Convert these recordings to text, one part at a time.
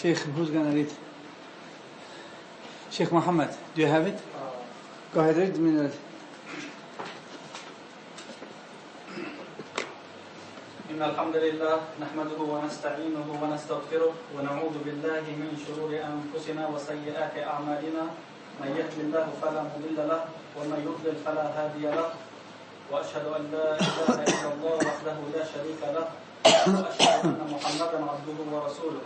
Sheikh, who's going to read? Sheikh Muhammad, do you have it? Go ahead, read me. إن الحمد لله نحمده ونستعينه ونستغفره ونعوذ بالله من شرور أنفسنا وسيئات أعمالنا من يهد الله فلا مضل له ومن يضلل فلا هادي له وأشهد أن لا إله إلا الله وحده لا شريك له وأشهد أن محمدا عبده ورسوله.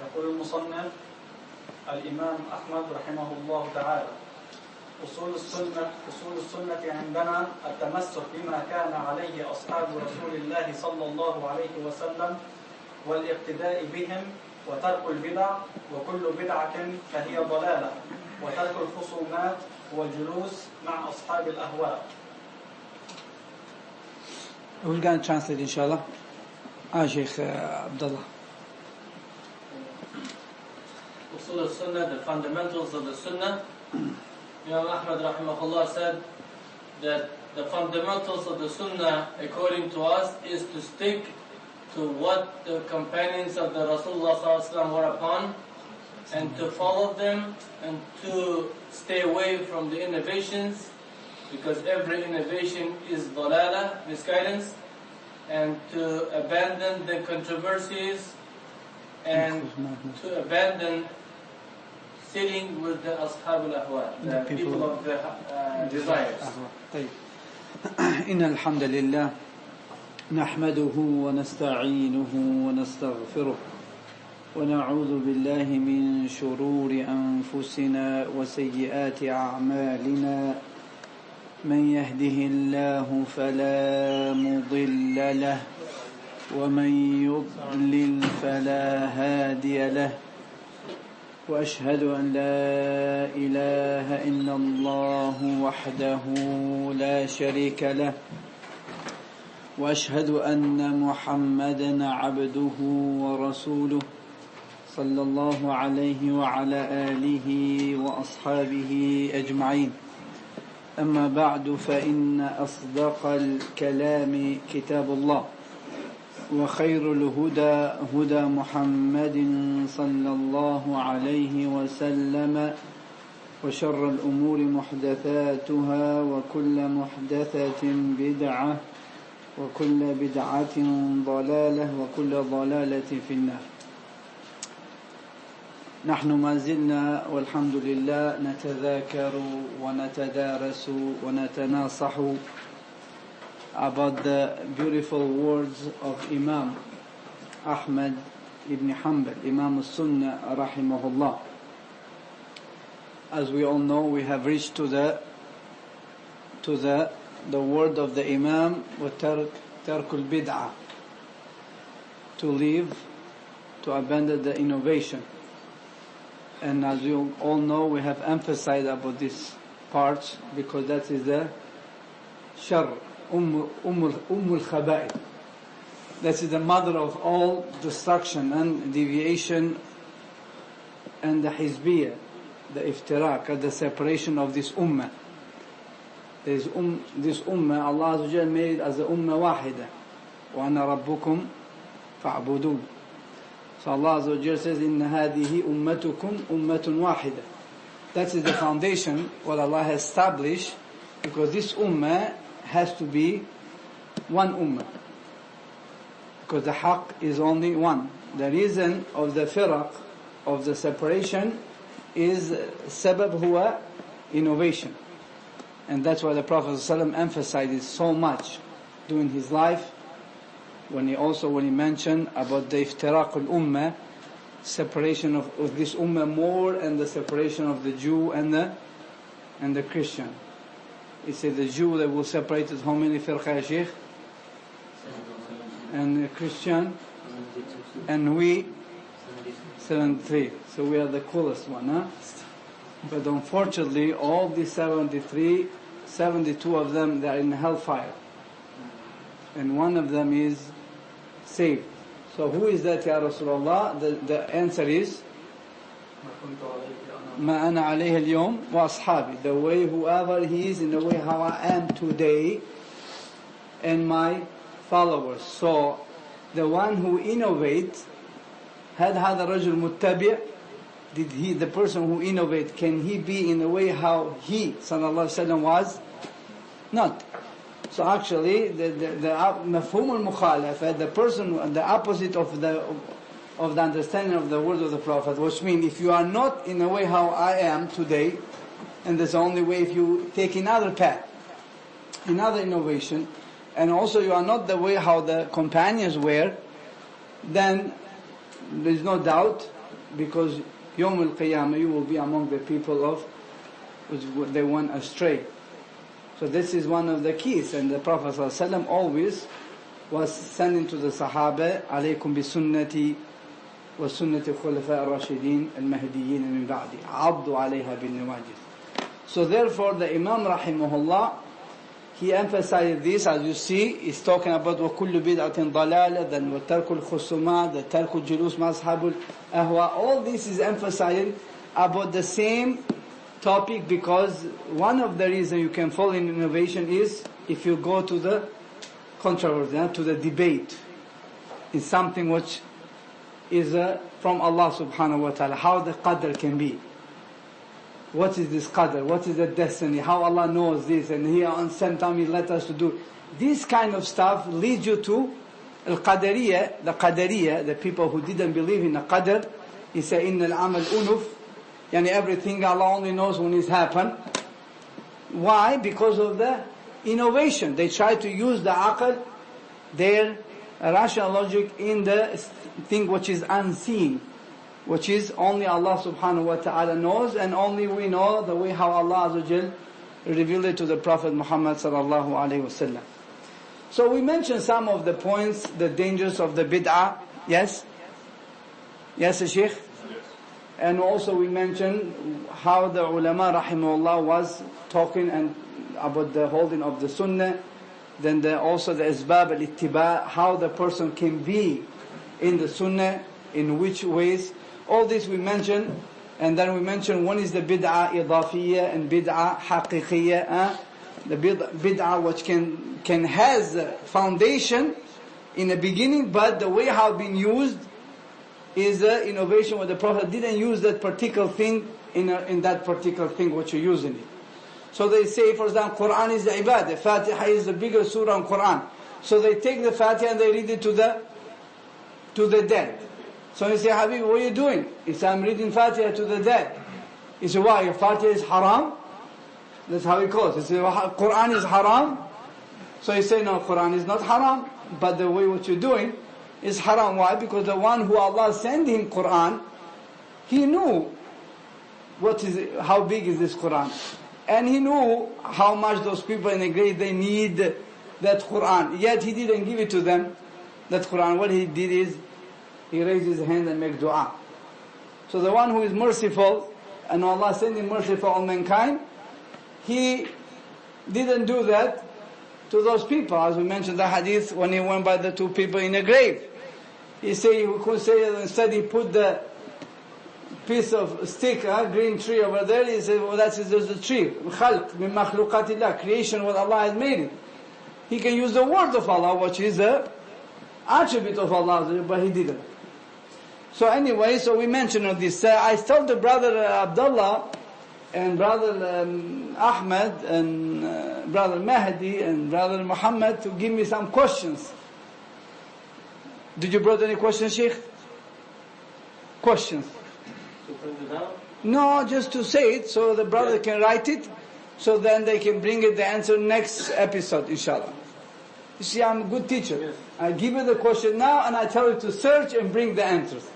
يقول المصنف الإمام أحمد رحمه الله تعالى: أصول السنة عندنا التمسك بما كان عليه أصحاب رسول الله صلى الله عليه وسلم والاقتداء بهم وترك البدع وكل بدعة فهي ضلالة وترك الخصومات والجلوس مع أصحاب الأهواء. Who's going to translate, inshallah? Sheikh Abdullah. Usool As-Sunnah, the fundamentals of the Sunnah. Imam Ahmad rahimahullah said that the fundamentals of the Sunnah, according to us, is to stick to what the companions of the Rasulullah sallallahu alaihi wasallam were upon, and to follow them, and to stay away from the innovations, because every innovation is dalala, misguidance, and to abandon the controversies, and to abandon sitting with the ashab al-ahwa, the people of the desires. إن الحمد لله نحمده ونستعينه ونستغفره ونعوذ بالله من شرور أنفسنا وسيئات أعمالنا من يهده الله فلا مضل له ومن يضلل فلا هادي له وأشهد أن لا إله إلا الله وحده لا شريك له وأشهد أن محمدا عبده ورسوله صلى الله عليه وعلى آله وأصحابه أجمعين. أما بعد، فإن أصدق الكلام كتاب الله، وخير الهدى هدى محمد صلى الله عليه وسلم، وشر الأمور محدثاتها، وكل محدثة بدعة، وكل بدعة ضلالة، وكل ضلالة في النار. نحن ما زلنا والحمد لله نتذاكر ونتدارس ونتناصح about the beautiful words of Imam Ahmad ibn Hanbal, Imam Sunnah rahimahullah. As we all know, we have reached to the word of the Imam, وَتَرْكُ الْبِدْعَةِ, to leave, to abandon the innovation. And as you all know, we have emphasized about this part because that is the shar, al-khaba'ith. That is the mother of all destruction and deviation, and the hizbiyah, the iftiraq, and the separation of this ummah. This ummah, Allah Azza wa Jal made it as a ummah wahida. وَأَنَا رَبُّكُمْ فَاعْبُدُونَ. So Allah Azza wa Jal says, إِنَّ هَذِهِ أُمَّتُكُمْ أُمَّةٌ وَاحِدَةٌ. That is the foundation, what Allah has established, because this ummah has to be one ummah. Because the haqq is only one. The reason of the firaq, of the separation, is sabab huwa innovation. And that's why the Prophet ﷺ emphasized it so much during his life, when he mentioned about the iftiraq al-ummah, separation of this ummah more, and the separation of the Jew and the Christian. He said the Jew, they will separate it how many firqa, ya Sheikh? And the Christian, and we 73. So we are the coolest one, huh? But unfortunately, all these 73, 72 of them, they are in hellfire. And one of them is saved. So who is that, Ya Rasulullah? The answer is ما أنا عليه اليوم وأصحابي. The way whoever he is, in the way how I am today, and my followers. So the one who innovates هل هذا الرجل متبع? Did he, the person who innovate, can he be in a way how he, sallallahu alaihi wasallam, was? Not. So actually, the mafhum al-mukhalafa, the person, the opposite of the understanding of the words of the Prophet, which means if you are not in a way how I am today, and there's the only way if you take another path, another innovation, and also you are not the way how the companions were, then there is no doubt, because Yawm al-Qiyamah you will be among the people of which they went astray. So this is one of the keys, and the Prophet ﷺ always was sending to the Sahaba, alaykum bi sunnati wa sunnati khulafa ar-rashidin al-mahdiyyin min ba'di, abdu alayha bin nawajid. So therefore the Imam rahimahullah, he emphasized this, as you see, he's talking about وَكُلُّ بِدْعَةٍ ضَلَالَةٍ then وَتَرْكُ الْخُصُومَاتِ, the تَرْكُ الْجُلُوسِ مَعَ أَصْحَابِ الْأَهْوَاءِ. All this is emphasizing about the same topic, because one of the reasons you can fall in innovation is if you go to the controversy, to the debate in something which is from Allah subhanahu wa ta'ala, how the qadr can be. What is this qadr? What is the destiny? How Allah knows this, and He on same time He let us to do. This kind of stuff leads you to al-qadariyah, the people who didn't believe in the qadr. He said, إِنَّ الْعَمَلْ أُنُفْ, yani everything Allah only knows when it's happened. Why? Because of the innovation. They try to use the aql, their rational logic, in the thing which is unseen, which is only Allah subhanahu wa ta'ala knows, and only we know the way how Allah Azza wa Jal revealed it to the Prophet Muhammad sallallahu alayhi wasallam. So we mentioned some of the points, the dangers of the bid'ah. Yes? Yes, Shaykh? Yes. And also we mentioned how the ulama rahimahullah was talking and about the holding of the sunnah. Then also the asbab al-ittiba, how the person can be in the sunnah, in which ways. All this we mentioned, and then we mentioned one is the bid'ah idafiyya and bid'ah haqiqiyya. The bid'ah which can has foundation in the beginning, but the way how been used is the innovation where the Prophet didn't use that particular thing in that particular thing which you're using it. So they say, for example, Quran is the ibadah, Fatiha is the biggest surah in Quran. So they take the Fatiha and they read it to the dead. So he say, Habib, what are you doing? He said, I'm reading Fatiha to the dead. He said, why? Your Fatiha is haram? That's how he calls. He said, well, Quran is haram? So he said, no, Quran is not haram, but the way what you're doing is haram. Why? Because the one who Allah sent him Quran, he knew how big is this Quran. And he knew how much those people in the grave, they need that Quran. Yet he didn't give it to them, that Quran. What he did is, he raised his hand and make dua. So the one who is merciful, and Allah sent him merciful on mankind, he didn't do that to those people. As we mentioned the hadith, when he went by the two people in a grave, he said, we could say, instead he put the piece of stick, green tree over there, he said, well, that's just a tree. Khalq min makhluqatillah, creation what Allah has made it. He can use the word of Allah, which is the attribute of Allah, but he didn't. So anyway, so we mentioned this. I told the brother Abdullah and brother Ahmad and brother Mahdi and brother Muhammad to give me some questions. Did you brought any questions, Sheikh? Questions? To print it down? No, just to say it so the brother can write it, so then they can bring it the answer next episode, inshallah. You see, I'm a good teacher. Yes. I give you the question now and I tell you to search and bring the answers.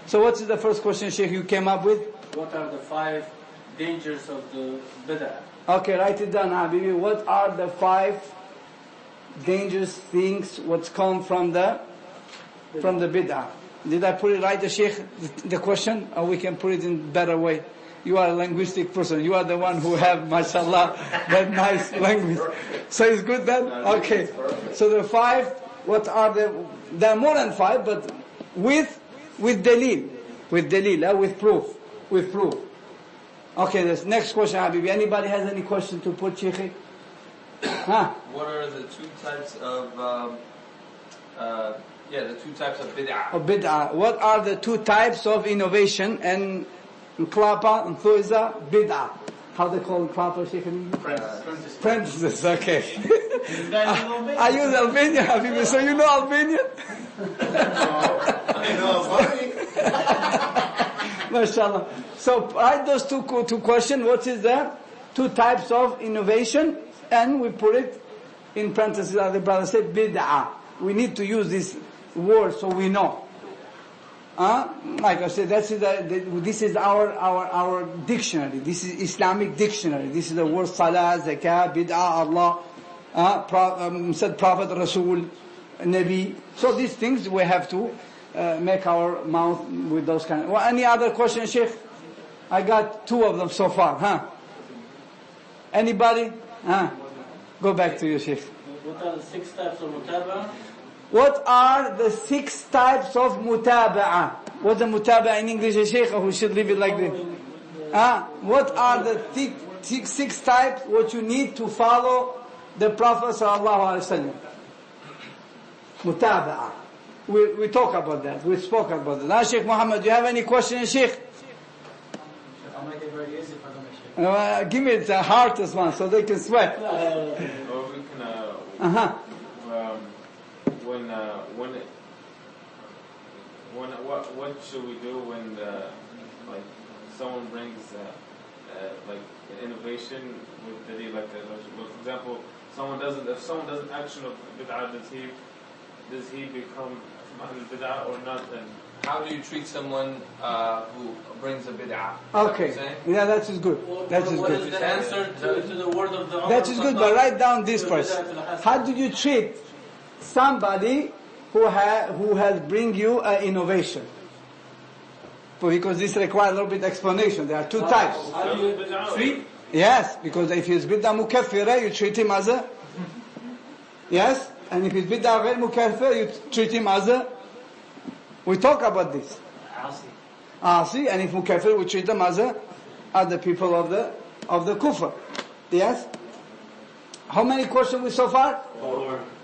So what's the first question, Sheikh, you came up with? What are the 5 dangers of the bid'ah? Okay, write it down, Habibi. What are the 5 dangerous things what's come from the bid'ah? Did I put it right, Sheikh, the question? Or we can put it in a better way? You are a linguistic person. You are the one who have, mashallah, that nice language. So it's good then? Okay. So the 5, what are there are more than 5, but with dalil. With dalil, with proof. Okay, this next question, Habibi. Anybody has any question to put, Sheikh? What are the 2 types of Yeah, the two types of bid'ah. Of bid'ah. What are the two types of innovation? And Nklapa and Thuiza, bid'ah. How they call Nklapa, Sheikh? Apprentices, okay. I use Albanian, Habibi, so you know Albanian? I know Albanian. MashaAllah. So write those two questions. What is that? Two types of innovation, and we put it in parentheses, as the brother said, bid'ah. We need to use this word so we know. Like I said, this is our dictionary. This is Islamic dictionary. This is the word salah, zakah, bid'ah, Allah, said Prophet, Rasul, Nabi. So these things we have to make our mouth with those kind of... Well, any other questions, Sheikh? I got 2 of them so far, Anybody? Go back to you, Sheikh. What are the 6 types of mutaba'ah? What are the 6 types of mutaba'ah? What's the mutaba'ah in English, Sheikh? Or we should leave it like this? What are the 6 types what you need to follow the Prophet sallallahu alaihi wasallam? Mutaba'ah. We talk about that. We spoke about that. Now, Sheikh Muhammad, do you have any questions, Sheikh? I'll make it very easy for them, Sheikh. Give me the hardest one so they can sweat. Or we can, what should we do when like someone brings like innovation with the like for example if someone does action of bid'ah, does he become Ahl bid'ah or not? Then how do you treat someone who brings a bid'ah? Okay, yeah, that is good. That is What good. is the answer to the word of the That is good, but write down this first. How do you treat somebody who has bring you an innovation? Because this requires a little bit explanation. There are 2 types. How do you treat? Yes, because if he's bid'ah mukaffira, you treat him as a... Yes? And if he's bid'ah ghair mukaffir, you treat him as a... We talk about this. Asi. And if mukaffir, we treat them as the people of the kufr. Yes? How many questions we so far?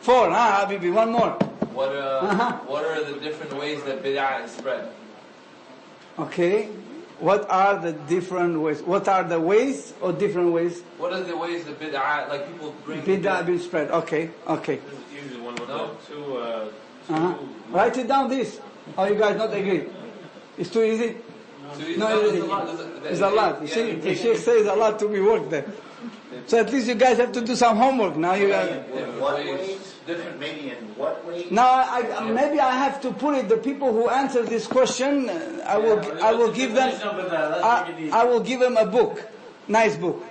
4, Habibi, one more. What are the different ways that bid'ah is spread? Okay. What are the different ways? What are the ways or different ways? What are the ways that bid'ah, like people bring... Bid'ah being spread. Okay. Usually one with two Write it down this. Or you guys not agree? It's too easy? No, it's a lot. You see, the Sheikh says a lot to be worked there. So at least you guys have to do some homework. Now you guys... In what ways? Different, maybe in what ways? Now, maybe I have to put it. The people who answer this question, I will give them. I will give them a book, nice book.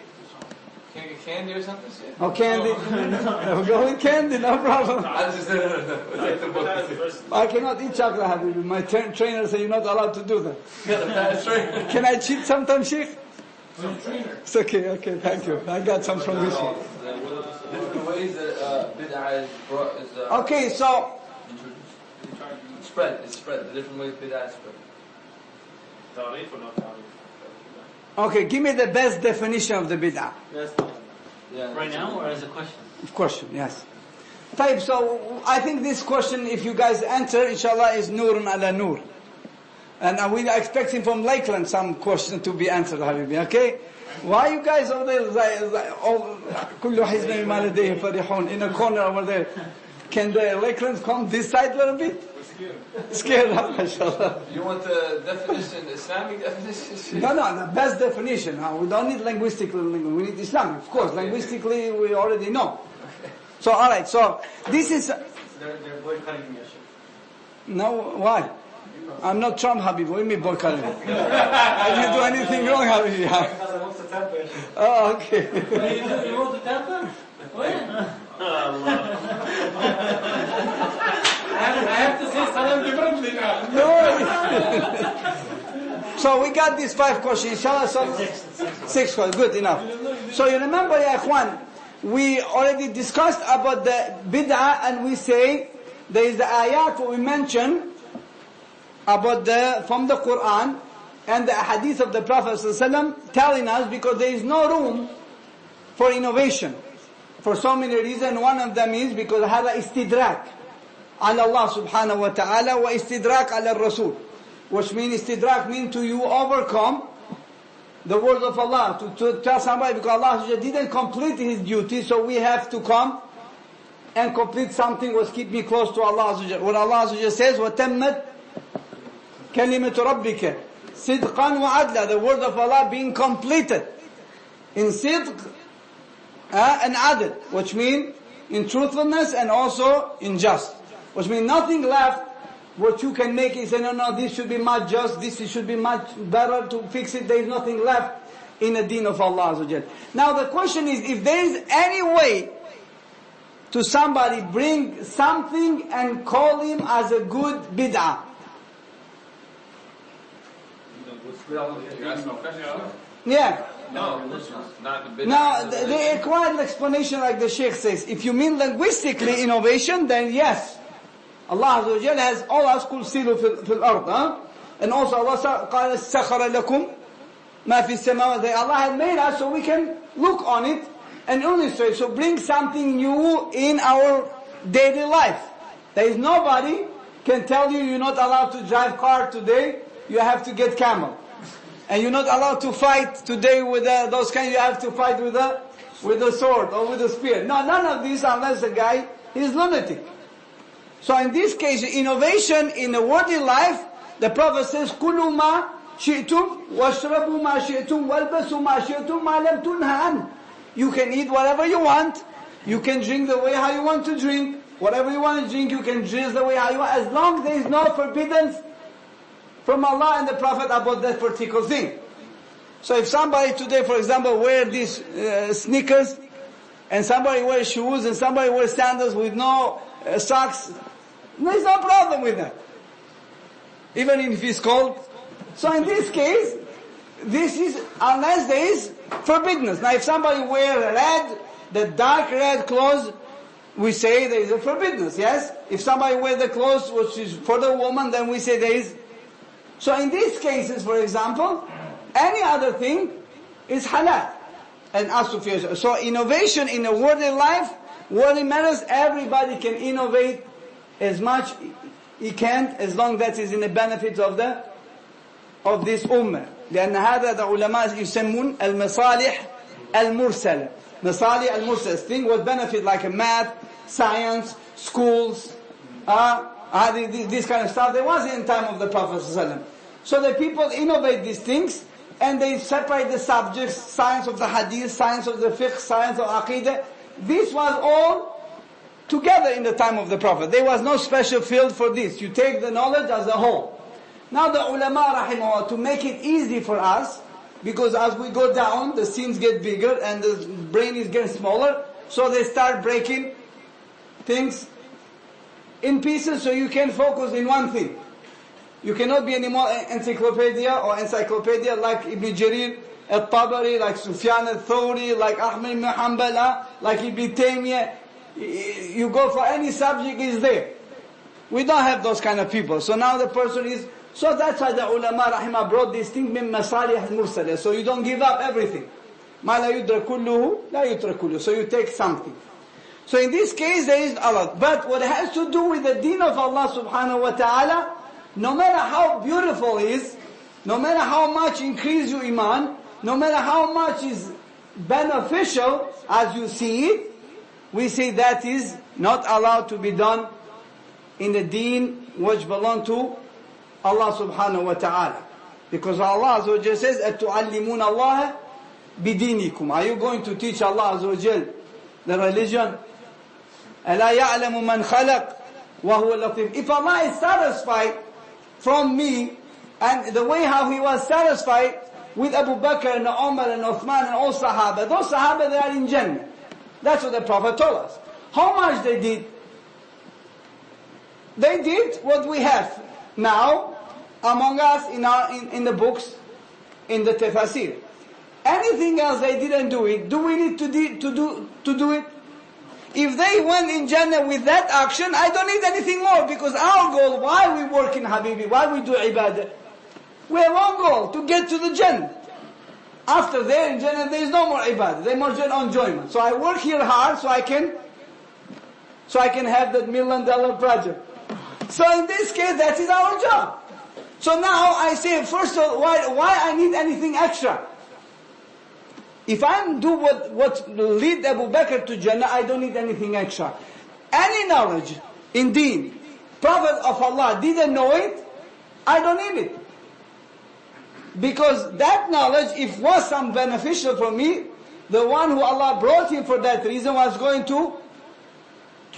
Can you get candy or something? Oh, candy. We'll go with candy, no problem. I just take the book. I cannot eat chocolate, Habibi. My trainer said you're not allowed to do that. Can I cheat sometimes, Sheikh? It's okay, thank you. I got some from this one. Different ways that bid'ah is brought is... Okay, so... It's spread. The different ways bid'ah is spread. Ta'rif or not ta'rif? Okay, give me the best definition of the bid'ah. Yeah. Right now or as a question? Question, yes. Type, so I think this question, if you guys answer, inshallah, is nurun ala nur. And we are expecting from Lakeland some question to be answered, Habibi, okay? Why you guys over there, كل حزب بما لديه فرحون, in a corner over there? Can the Lakelands come this side a little bit? Scared up, mashallah. You want the definition, Islamic definition? No, the best definition. We don't need linguistic, we need Islamic. Of course, linguistically we already know. So, alright, so this is... They're boycotting me, Sheikh. No, why? I'm not Trump, Habib. What do you mean boycotting? I didn't do anything wrong, Habib. Because I want to tap it. Oh, okay. You want to tap them? When? I have to say salam differently now. No. So we got these 5 questions. Inshallah, so 6 questions. Good enough. So you remember, ya Ikhwan, we already discussed about the bid'ah, and we say there is the ayat what we mentioned about from the Quran and the hadith of the Prophet ﷺ telling us, because there is no room for innovation for so many reasons. One of them is because hada istidrak. على الله سبحانه وتعالى واستدراك على الرسول. Which means istidrak means to you overcome the word of Allah. To tell somebody because Allah didn't complete His duty, so we have to come and complete something was keep me close to Allah. What Allah says, وَتَمَّتْ كَلِمَةُ رَبِّكَ صِدْقًا وَعَدْلًا. The word of Allah being completed in sidq and adl, which means in truthfulness and also in just. Which means nothing left what you can make is say, no, this should be much just, this should be much better to fix it. There is nothing left in the deen of Allah. Now the question is, if there is any way to somebody bring something and call him as a good bid'ah. Yeah. No, not the bid'ah. Now, the acquired explanation like the Sheikh says, if you mean linguistically innovation, then yes. Allah Azza wa Jal has all us kul silu fil ard. And also Allah قال سخر لكم ما في السماوات. Allah had made us so we can look on it and illustrate. So bring something new in our daily life. There is nobody can tell you you're not allowed to drive car today, you have to get camel. And you're not allowed to fight today with those kind, you have to fight with a sword or with a spear. No, none of these unless the guy is lunatic. So in this case, innovation in the worldly life, the Prophet says, كُلُوا مَا شِئْتُمْ وَاشْرَبُوا مَا شِئْتُمْ وَالْبَسُوا مَا شِئْتُمْ مَا لَمْ تُنْهَ عَنْهُ. You can eat whatever you want, you can drink the way how you want to drink, whatever you want to drink, you can dress the way how you want, as long as there is no forbiddance from Allah and the Prophet about that particular thing. So if somebody today, for example, wear these sneakers, and somebody wears shoes, and somebody wears sandals with no socks, there's no problem with that. Even if it's cold. So in this case, this is, unless there is forbiddenness. Now if somebody wear red, the dark red clothes, we say there is a forbiddenness, yes? If somebody wear the clothes which is for the woman, then we say there is. So in these cases, for example, any other thing is halal and association. So innovation in the worldly life, worldly matters, everybody can innovate as much he can, as long that is in the benefits of this ummah. لأن هذا the ulama يسمون المصالح المرسلة. مصالح المرسلة, thing with benefit like math, science, schools, this kind of stuff. There wasn't in time of the Prophet ﷺ. So the people innovate these things and they separate the subjects, science of the hadith, science of the fiqh, science of aqidah. This was all together in the time of the Prophet. There was no special field for this. You take the knowledge as a whole. Now the ulama rahimahullah, to make it easy for us, because as we go down, the sins get bigger and the brain is getting smaller, so they start breaking things in pieces so you can focus in one thing. You cannot be anymore encyclopedia like Ibn Jarir al-Tabari, like Sufyan al-Thawri, like Ahmad ibn Hanbal, like Ibn Taymiyyah. You go for any subject, is there. We don't have those kind of people. So now the person is, so that's why the ulama rahimah brought this thing min masalih al-mursalah. So you don't give up everything. Ma la yudrak kulluhu, la yutrak kulluhu. So you take something. So in this case there is a lot. But what has to do with the deen of Allah subhanahu wa ta'ala, no matter how beautiful it is, no matter how much increase your iman, no matter how much is beneficial as you see it, we say that is not allowed to be done in the deen which belong to Allah subhanahu wa ta'ala. Because Allah Azza wa Jal says, أَتُعَلِّمُونَ اللَّهَ بِدِينِكُمْ. Are you going to teach Allah Azza wa Jal the religion? أَلَا يَعْلَمُ مَنْ خَلَقْ وَهُوَ اللَّطِيفُ. If Allah is satisfied from me, and the way how He was satisfied with Abu Bakr and Umar and Uthman and all Sahaba, those Sahaba they are in Jannah. That's what the Prophet told us. How much they did? They did what we have now among us in the books, in the tafsir. Anything else they didn't do it. Do we need to do it? If they went in Jannah with that action, I don't need anything more, because our goal, why we work in Habibi, why we do ibadah, we have one goal, to get to the Jannah. After there in Jannah, there is no more ibadah, there is more enjoyment. So I work here hard so I can have that $1 million project. So in this case, that is our job. So now I say, first of all, why I need anything extra? If I do what lead Abu Bakr to Jannah, I don't need anything extra. Any knowledge in Deen, Prophet of Allah didn't know it, I don't need it. Because that knowledge, if was some beneficial for me, the one who Allah brought him for that reason was going to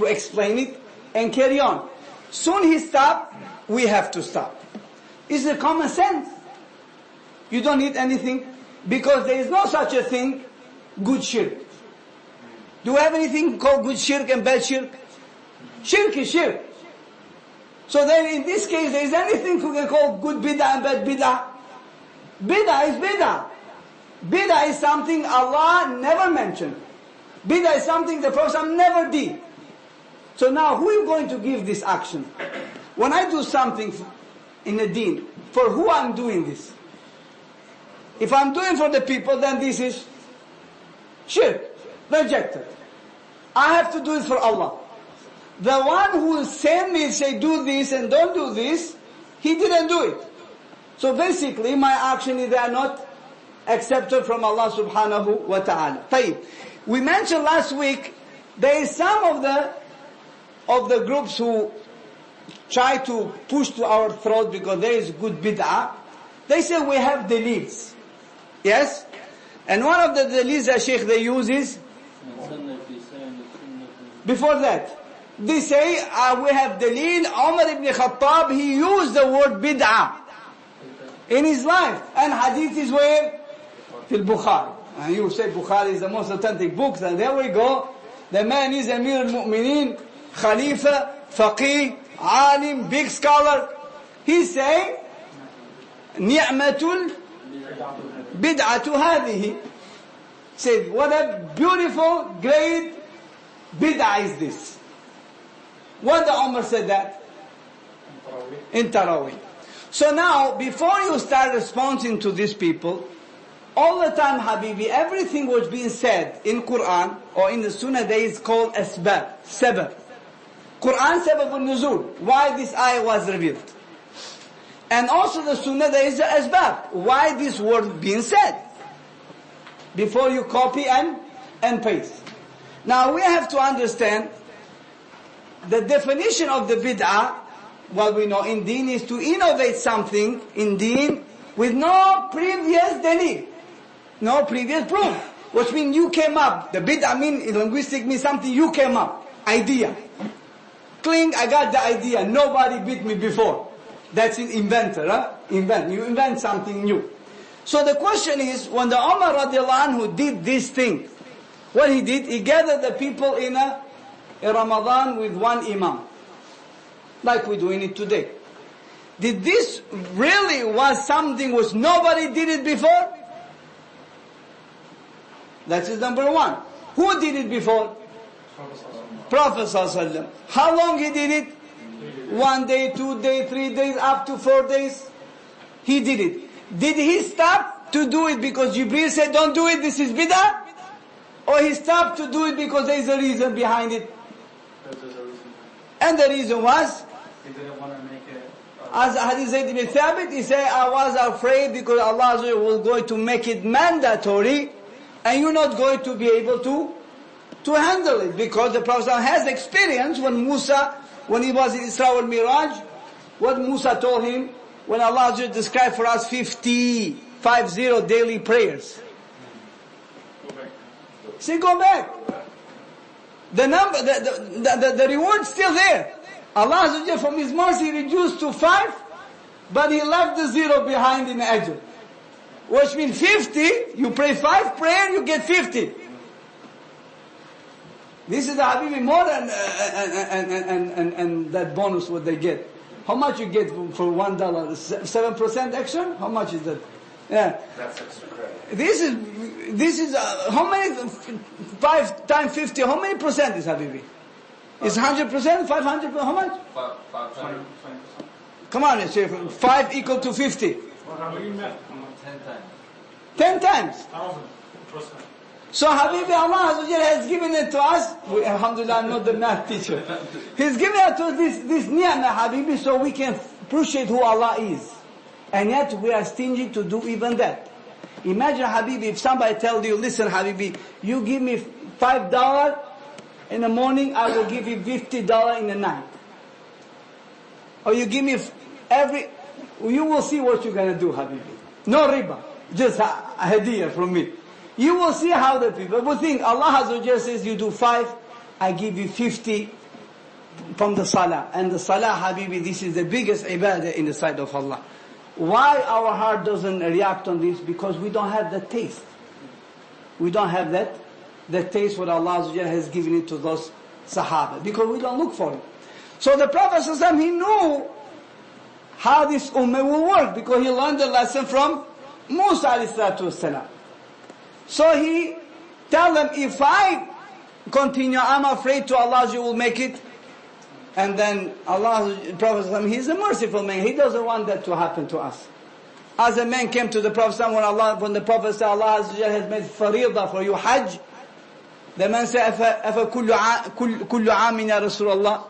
explain it and carry on. Soon he stopped, we have to stop. It's a common sense. You don't need anything, because there is no such a thing, good shirk. Do you have anything called good shirk and bad shirk? Shirk is shirk. So then in this case, there is anything you can call good bid'ah and bad bid'ah? Bid'ah is bid'ah. Bid'ah is something Allah never mentioned. Bid'ah is something the Prophet never did. So now who is going to give this action? When I do something in the deen, for who I'm doing this? If I'm doing for the people, then this is shirk, rejected. I have to do it for Allah. The one who sent me say do this and don't do this, he didn't do it. So basically my action is they are not accepted from Allah subhanahu wa ta'ala. طيب. We mentioned last week, there is some of the groups who try to push to our throat because there is good bid'ah. They say we have deletes. Yes? And one of the deletes that Sheikh they use is, before that, they say we have deleel, Umar ibn Khattab, he used the word bid'ah in his life. And hadith is where? Fil Bukhari. And you say Bukhari is the most authentic book, and there we go. The man is Amir al-Mu'mineen, Khalifa, Faqih, Alim, big scholar. He say, Ni'matul bid'atu hadhihi. Said, what a beautiful, great bid'ah is this. When the Umar said that? In Taraweeh. So now, before you start responding to these people, all the time, Habibi, everything was being said in Quran or in the Sunnah, there is called asbab, sabab. Quran sabab al-nuzul, why this ayah was revealed. And also the Sunnah, there is the asbab, why this word being said. Before you copy and paste. Now we have to understand the definition of the bid'ah, what we know in deen, is to innovate something in deen with no previous dalil, no previous proof. Which means you came up. The bid'ah in linguistic means something you came up. Idea. Cling, I got the idea. Nobody beat me before. That's an inventor, huh? You invent something new. So the question is, when the Umar radiallahu anhu did this thing, what he did, he gathered the people in a Ramadan with one imam. Like we're doing it today. Did this really was something which nobody did it before? That is number one. Who did it before? Prophet ﷺ. How long he did it? 1 day, 2 days, 3 days, up to 4 days. He did it. Did he stop to do it because Jibreel said, don't do it, this is bid'ah? Or he stopped to do it because there is a reason behind it? And the reason was? He didn't want to make it... As Hadith Zayd ibn Thabit, he said, I was afraid because Allah was going to make it mandatory and you're not going to be able to handle it. Because the Prophet has experience when he was in Isra wal Miraj, what Musa told him, when Allah described for us 50 daily prayers. Say, go back. The reward's still there. Allah from His mercy reduced to 5, but He left the 0 behind in Ajr. Which means 50, you pray 5 prayer, you get 50. This is the Habibi more than and that bonus what they get. How much you get for $1? 7% extra? How much is that? Yeah. That's extra credit. This is how many? 5 times 50. How many percent is Habibi? Is 100%? 500? How much? 20%. Come on, say 5 equal to 50. 10 times. 10 times. 1,000%. So Habibi, Allah Azza wa Jalla has given it to us. Alhamdulillah, I'm not the math teacher. He's given it to us this ni'mah, Habibi, so we can appreciate who Allah is. And yet we are stingy to do even that. Imagine, Habibi, if somebody tells you, listen, Habibi, you give me $5 in the morning, I will give you $50 in the night. Or you give me you will see what you're going to do, Habibi. No riba, just a hadiyah from me. You will see how the people will think. Allah Azza wa Jalla says, you do 5, I give you 50 from the salah. And the salah, Habibi, this is the biggest ibadah in the sight of Allah. Why our heart doesn't react on this? Because we don't have the taste. We don't have the taste what Allah Azza wa Jalla has given it to those Sahaba. Because we don't look for it. So the Prophet ﷺ, he knew how this ummah will work. Because he learned the lesson from Musa ﷺ. So he tell them, if I continue, I'm afraid to Allah you will make it. And then Allah, Prophet ﷺ, he's a merciful man. He doesn't want that to happen to us. As a man came to the Prophet ﷺ, when the Prophet said, Allah has made faridah for you, Hajj. The man said, أَفَ كُلُّ عَامٍ يَا رَسُولَ اللَّهِ.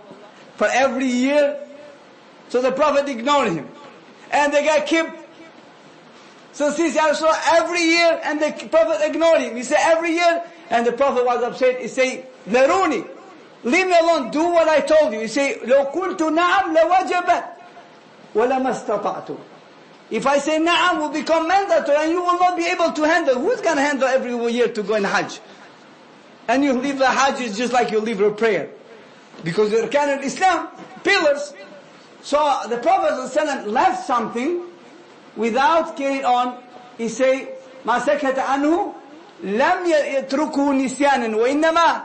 For every year. So the Prophet ignored him. And the guy kept. So since every year, and the Prophet ignored him. He said, every year, and the Prophet was upset. He said, ذَرُونِي, leave me alone, do what I told you. He said, لو قلت نعم لوجبت ولما استطعت. If I say na'am, will become mandatory, and you will not be able to handle. Who's going to handle every year to go in Hajj? And you leave the Hajj, is just like you leave a prayer. Because the Arkan al-Islam, pillars. So the Prophet ﷺ left something without carrying on. He say, ما سكت عنه لم يتركه نسيانا وإنما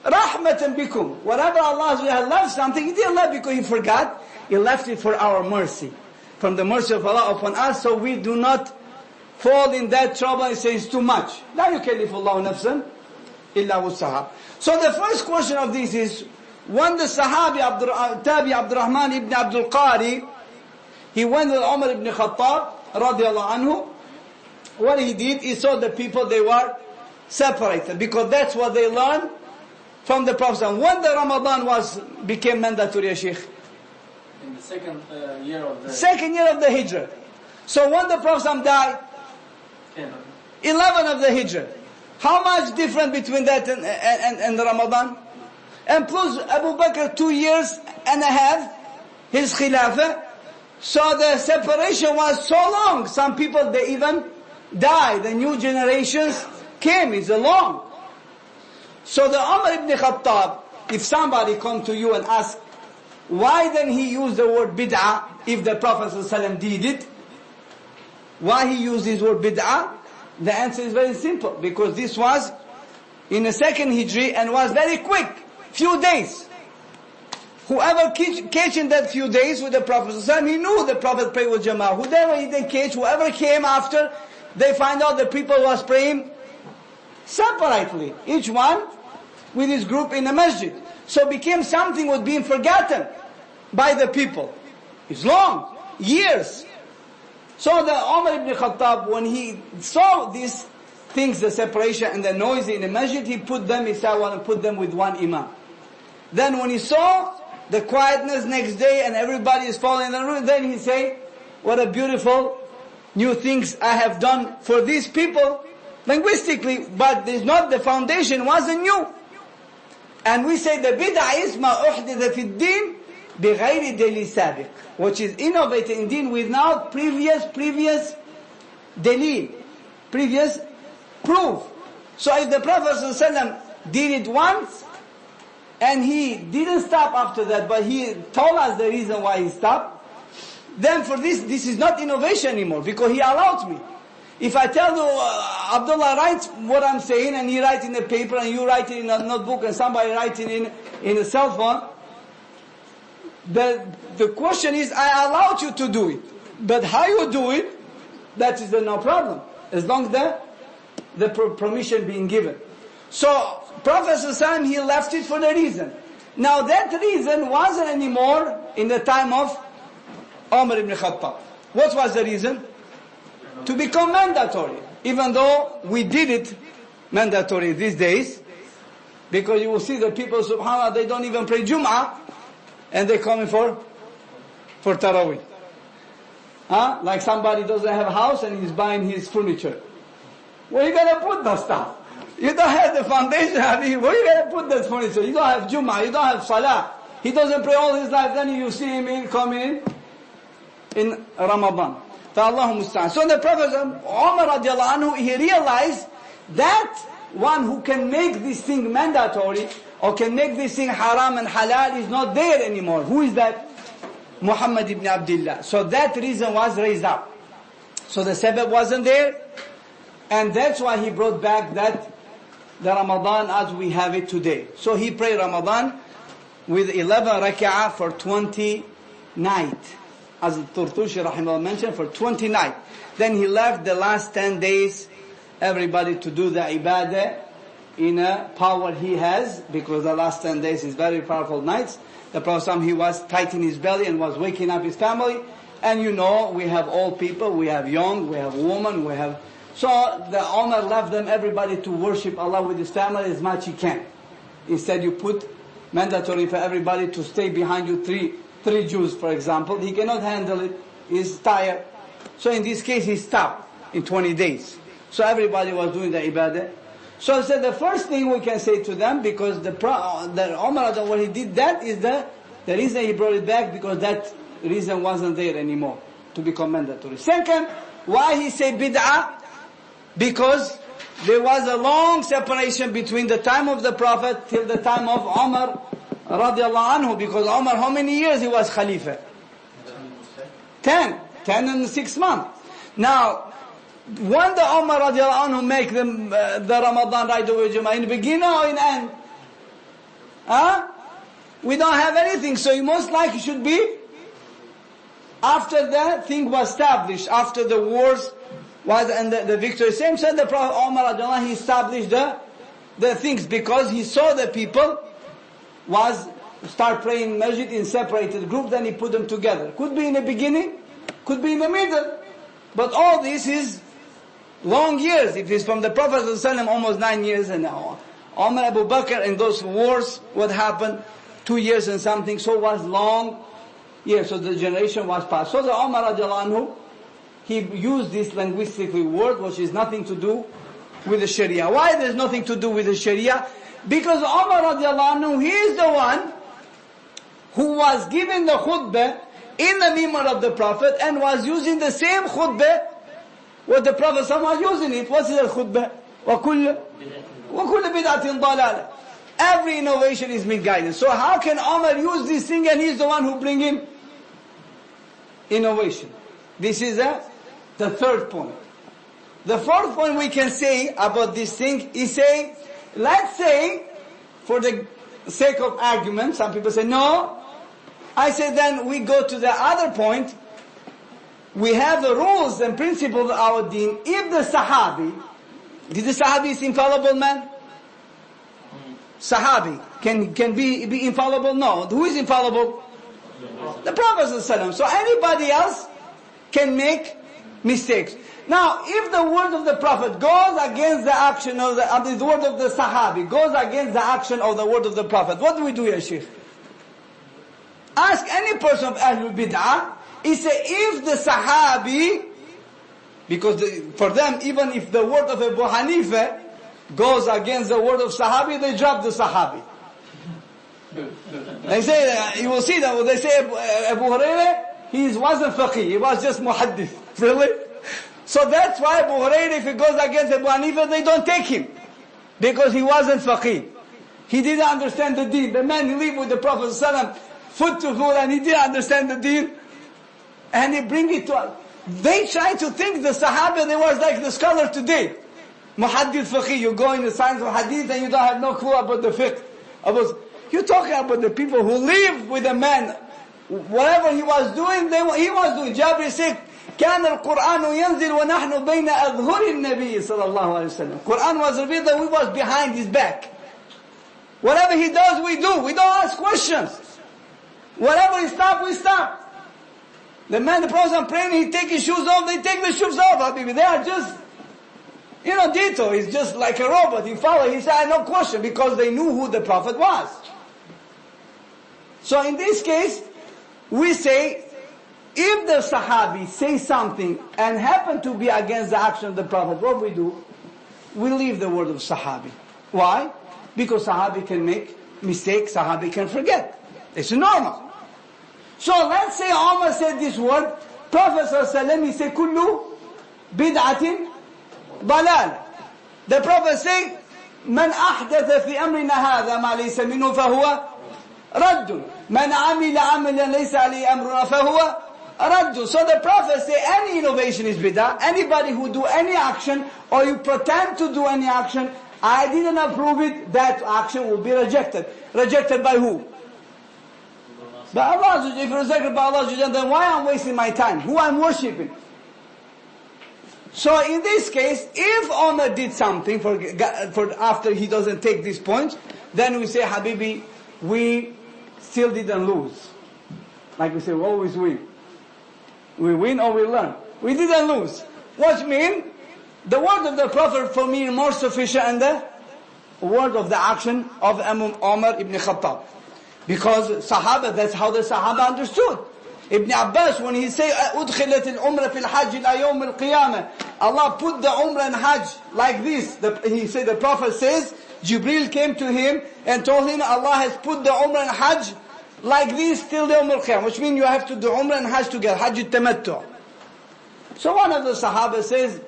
رحمة بكم. Whatever Allah left something, He didn't left because He forgot. He left it for our mercy. From the mercy of Allah upon us, so we do not fall in that trouble and say it's too much. لا يكلف الله نفسا إلا وسعها. So the first question of this is, when the Sahabi Tabi Abdurrahman ibn Abdul Qari, he went with Umar ibn Khattab radiallahu anhu. What he did, he saw the people, they were separated, because that's what they learned from the Prophet. When the Ramadan became mandatory, Sheikh? In the second year of the... Second year of the Hijrah. So when the Prophet died? 11 of the Hijrah. How much different between that and the Ramadan? And plus Abu Bakr 2 years and a half, his Khilafah. So the separation was so long. Some people, they even died. The new generations came. It's a long. So the Umar ibn Khattab, if somebody come to you and ask, why then he used the word bid'ah if the Prophet ﷺ did it? Why he used this word bid'ah? The answer is very simple. Because this was in the second Hijri and was very quick. Few days. Whoever catch in that few days with the Prophet ﷺ, he knew the Prophet prayed with Jama'ah. Whoever he didn't catch, whoever came after, they find out the people was praying separately. Each one with his group in the masjid. So became something was being forgotten by the people. It's long, years. So the Umar ibn Khattab, when he saw these things, the separation and the noise in the masjid, he said, I want to put them with one imam. Then when he saw the quietness next day and everybody is following the rule, then he said, what a beautiful new things I have done for these people, linguistically, but there's not, the foundation wasn't new. And we say the bid'ah is ma uhditha fi ad-din bighayri dalil sabiq, which is innovated in deen without previous dalil, previous proof. So if the Prophet ﷺ did it once, and he didn't stop after that, but he told us the reason why he stopped, then for this is not innovation anymore, because he allowed me. If I tell you, Abdullah writes what I'm saying, and he writes in a paper, and you write it in a notebook, and somebody writes it in a cell phone, the question is, I allowed you to do it. But how you do it, that is no problem. As long as the permission being given. So, Prophet ﷺ, he left it for the reason. Now that reason wasn't anymore in the time of Umar ibn Khattab. What was the reason? To become mandatory. Even though we did it mandatory these days, because you will see the people, subhanAllah, they don't even pray Jum'ah, and they come in for Taraweeh. Like somebody doesn't have a house and he's buying his furniture. Where are you going to put that stuff? You don't have the foundation, where are you going to put that furniture? You don't have Jum'ah, you don't have Salah. He doesn't pray all his life, then you see him coming in Ramadan. So the Prophet Umar radiallahu anhu, he realized that one who can make this thing mandatory or can make this thing haram and halal is not there anymore. Who is that? Muhammad ibn Abdullah. So that reason was raised up. So the sabab wasn't there, and that's why he brought back that the Ramadan as we have it today. So he prayed Ramadan with 11 rak'ah for 20 nights. As Turtushi rahimahullah mentioned, for 20 nights. Then he left the last 10 days, everybody to do the ibadah in a power he has, because the last 10 days is very powerful nights. The Prophet, he was tight in his belly and was waking up his family. And you know, we have old people, we have young, we have women, we have... So the Umar left them, everybody, to worship Allah with his family as much he can. Instead you put mandatory for everybody to stay behind you, three Jews, for example. He cannot handle it, he's tired. So in this case he stopped in 20 days. So everybody was doing the ibadah. So I said the first thing we can say to them, because the Umar, when he did that, is the reason he brought it back, because that reason wasn't there anymore to become mandatory. Second, why he said bid'ah? Because there was a long separation between the time of the Prophet till the time of Umar radiallahu anhu, because Umar, how many years he was Khalifa? 10 and 6 months. Now, when the Umar radiallahu anhu make them the Ramadan right away, Jum'ah, in the beginning or in the end? We don't have anything, so most likely should be after the thing was established, after the wars was and the victory. Same said the Prophet Umar radiallahu anhu, he established the things, because he saw the people was start praying masjid in separated group, then he put them together. Could be in the beginning, could be in the middle, but all this is long years. If it's from the Prophet ﷺ, almost 9 years, and Umar Abu Bakr in those wars, what happened? 2 years and something, so it was long years, so the generation was passed. So the Umar radiallahu anhu, he used this linguistically word, which is nothing to do with the Sharia. Why there's nothing to do with the Sharia? Because Umar radiallahu anhu, he is the one who was given the khutbah in the mimbar of the Prophet, and was using the same khutbah what the Prophet was using it. What's the khutbah? وَكُلُّ بِدْعَةٍ ضَلَالَةٍ. Every innovation is misguidance. So how can Umar use this thing and he's the one who bring in innovation? This is the third point. The fourth point we can say about this thing is say, let's say, for the sake of argument, some people say no. I say then we go to the other point. We have the rules and principles of our deen. If the Sahabi, did the Sahabi is infallible man? Sahabi can be infallible? No. Who is infallible? The Prophet ﷺ. So anybody else can make mistakes. Now, if the word of the Prophet goes against the action of the word of the Sahabi, goes against the action of the word of the Prophet, what do we do, Ya Sheikh? Ask any person of Ahlul Bid'ah. He say, if the Sahabi, because for them, even if the word of Abu Hanifa goes against the word of Sahabi, they drop the Sahabi. They say, you will see that when they say Abu Hurairah, he wasn't faqih, he was just muhaddith. Really? So that's why Abu Hurairah, if he goes against Abu Hanifa, they don't take him. Because he wasn't faqih. He didn't understand the deen. The man who lived with the Prophet ﷺ, foot to foot, and he didn't understand the deen. And he bring it to us. They try to think the Sahaba, they was like the scholar today. Muhaddith faqih, you go in the science of hadith and you don't have no clue about the fiqh. You're talking about the people who live with a man. Whatever he was doing, he was doing. Jabir said, كان القرآن ينزل ونحن بين أظهر النبي صلى الله عليه وسلم. Quran was revealed that we was behind his back. Whatever he does, we do. We don't ask questions. Whatever he stop, we stop. The man, the Prophet praying, he take his shoes off, they take the shoes off, Habibi. They are just Dito is just like a robot. He followed. He said, no question, because they knew who the Prophet was. So in this case, we say, if the Sahabi say something and happen to be against the action of the Prophet, what we do? We leave the word of Sahabi. Why? Because Sahabi can make mistakes, Sahabi can forget. It's normal. So let's say Umar said this word, Prophet ﷺ, he said, Kullu bid'atin dalal. The Prophet said, Man ahdatha fi amrina hadha ma laysa minhu fahuwa raddun. Man amila amalan laysa alayhi amruna fahuwa raddun. So the Prophet said, any innovation is bid'ah. Anybody who do any action, or you pretend to do any action, I didn't approve it, that action will be rejected. Rejected by who? By Allah. If you're rejected by Allah, then why am I wasting my time? Who I'm worshipping? So in this case, if Umar did something for after he doesn't take this point, then we say, Habibi, we still didn't lose. Like we say, we always win. We win or we learn. We didn't lose. What mean? The word of the Prophet for me is more sufficient than the word of the action of Umar ibn Khattab. Because Sahaba, that's how the Sahaba understood. Ibn Abbas, when he say, أُدْخِلَتِ الْعُمْرَ فِي الْحَجِّ إِلَى يَوْمِ الْقِيَامَةِ, Allah put the Umrah and Hajj like this. He said, the Prophet says, Jibril came to him and told him, Allah has put the Umrah and Hajj like this till the Yawm al-Qiyamah. Which means you have to do Umrah and Hajj together. Hajj al-Tamattu'. So one of the Sahaba says,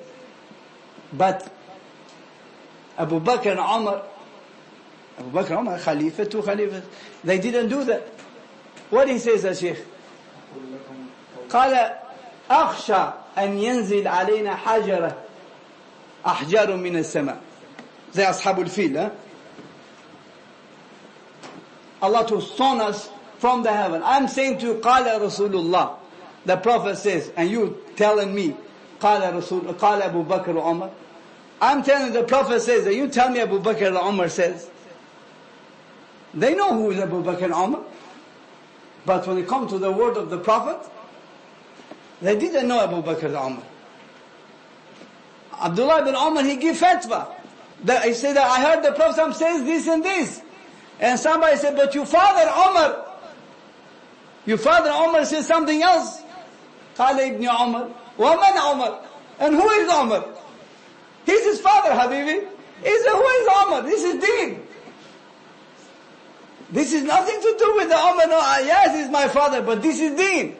but Abu Bakr and Umar, Khalifa, two Khalifas, they didn't do that. What he says, Shaykh? قال أخشى أن ينزل علينا حجرة أحجار من السماء زي أصحاب الفيل. Allah to stone us from the heaven. I'm saying to you, قال رسول الله. The Prophet says, and you telling me, قال أبو بكر وعمر. I'm telling you, the Prophet says, and you tell me Abu Bakr and Umar says. They know who is Abu Bakr and Umar. But when it comes to the word of the Prophet, they didn't know Abu Bakr and Umar. Abdullah ibn Umar, he gave fatwa. He said, I heard the Prophet says this and this. And somebody said, but your father Umar says something else. قال ابن عمر ومن عمر. And who is Umar? He's his father, Habibi. He said, who is Umar? This is deen. This is nothing to do with the Umar. No, yes, he's my father, but this is deen.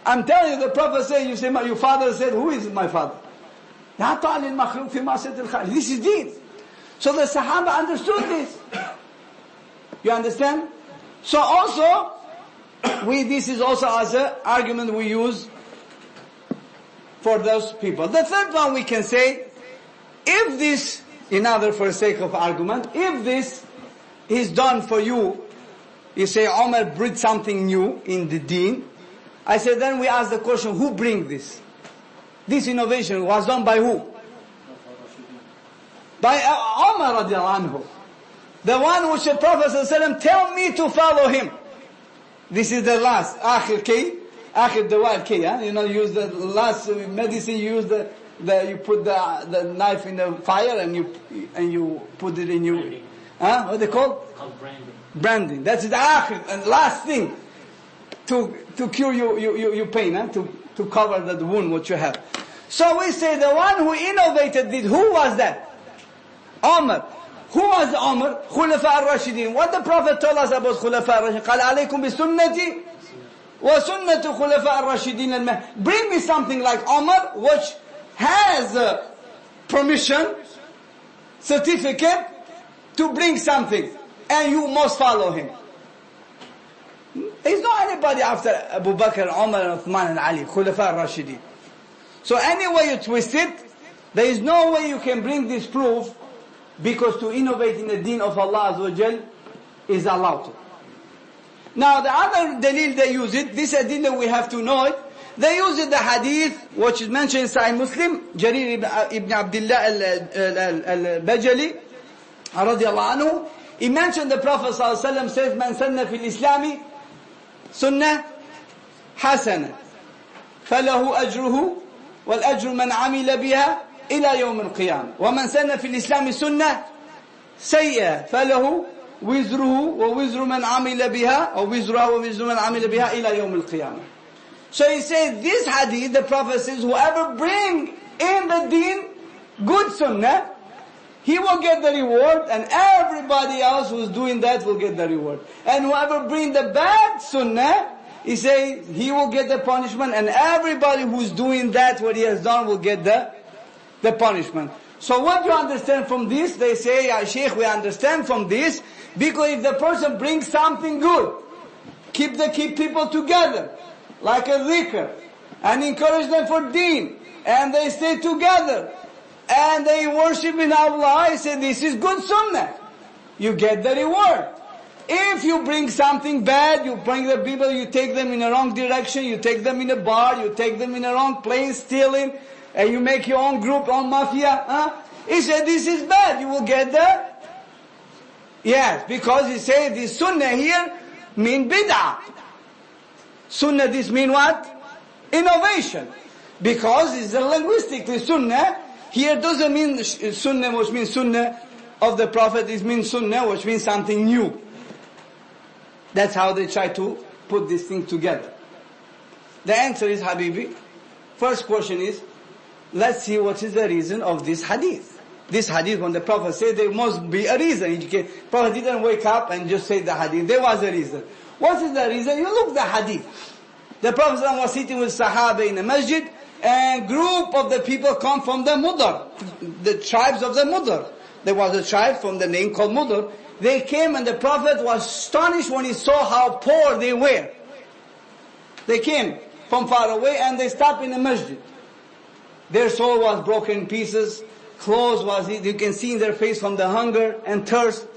I'm telling you, the Prophet said, you say, your father said, who is my father? This is deen. So the Sahaba understood this. You understand? So also, this is also as an argument we use for those people. The third one we can say, if this, in other for sake of argument, if this is done for you, you say Umar brought something new in the deen, I say then we ask the question, who bring this? This innovation was done by who? By Umar radiallahu anhu. The one which the Prophet ﷺ tell me to follow him. This is the last, akhir key, akhir dawal key, use the last medicine, you put the knife in the fire and you put it in your, what they call? Called branding. Branding. That's the akhir and last thing to cure your pain, to cover the wound what you have. So we say the one who innovated it, who was that? Umar. Who was Umar? Khulafa al-Rashidin. What the Prophet told us about Khulafa al-Rashidin? قال عليكم بسنتي وسنة خلفاء الراشدين المهديين. Bring me something like Umar, which has permission, certificate to bring something, and you must follow him. There's not anybody after Abu Bakr, Umar, and Uthman and Ali, Khulafa al-Rashidin. So any way you twist it, there is no way you can bring this proof, because to innovate in the deen of Allah Azza wa Jal is allowed. Now the other dalil they use it, this adillah we have to know it, they use it the hadith which is mentioned in Sahih Muslim, Jarir ibn Abdullah al-Bajali radiyallahu anhu, he mentioned the Prophet sallallahu alaihi wasallam says, Man sanna fil Islami sunnah hasana falahu ajruhu wal ajru man amila biha إلى يوم القيامة. ومن سن في الإسلام سنة سيئة فله وزره ووزر من عمل بها أو وزرها ووزر من عمل بها إلى يوم القيامة. So he says, this hadith, the Prophet says, whoever bring in the deen good sunnah, he will get the reward, and everybody else who's doing that will get the reward. And whoever bring the bad sunnah, he says, he will get the punishment, and everybody who's doing that, what he has done, will get the punishment. So what do you understand from this? They say, Ya Sheikh, we understand from this, because if the person brings something good, keep people together, like a dhikr, and encourage them for deen, and they stay together, and they worship in Allah, I say this is good sunnah. You get the reward. If you bring something bad, you bring the people, you take them in the wrong direction, you take them in a bar, you take them in the wrong place, stealing, and you make your own group, own mafia, he said this is bad, you will get the... Yes, because he said this sunnah here mean bid'ah. Sunnah this mean what? Innovation. Because it's a linguistically sunnah. Here doesn't mean sunnah which means sunnah of the Prophet. It means sunnah which means something new. That's how they try to put this thing together. The answer is, Habibi, first question is, let's see what is the reason of this hadith. This hadith, when the Prophet said, there must be a reason. The Prophet didn't wake up and just say the hadith. There was a reason. What is the reason? You look the hadith. The Prophet was sitting with Sahaba in a masjid, and group of the people come from the Mudar, the tribes of the Mudar. There was a tribe from the name called Mudar. They came, and the Prophet was astonished when he saw how poor they were. They came from far away, and they stopped in the masjid. Their soul was broken in pieces. Clothes was, you can see in their face from the hunger and thirst.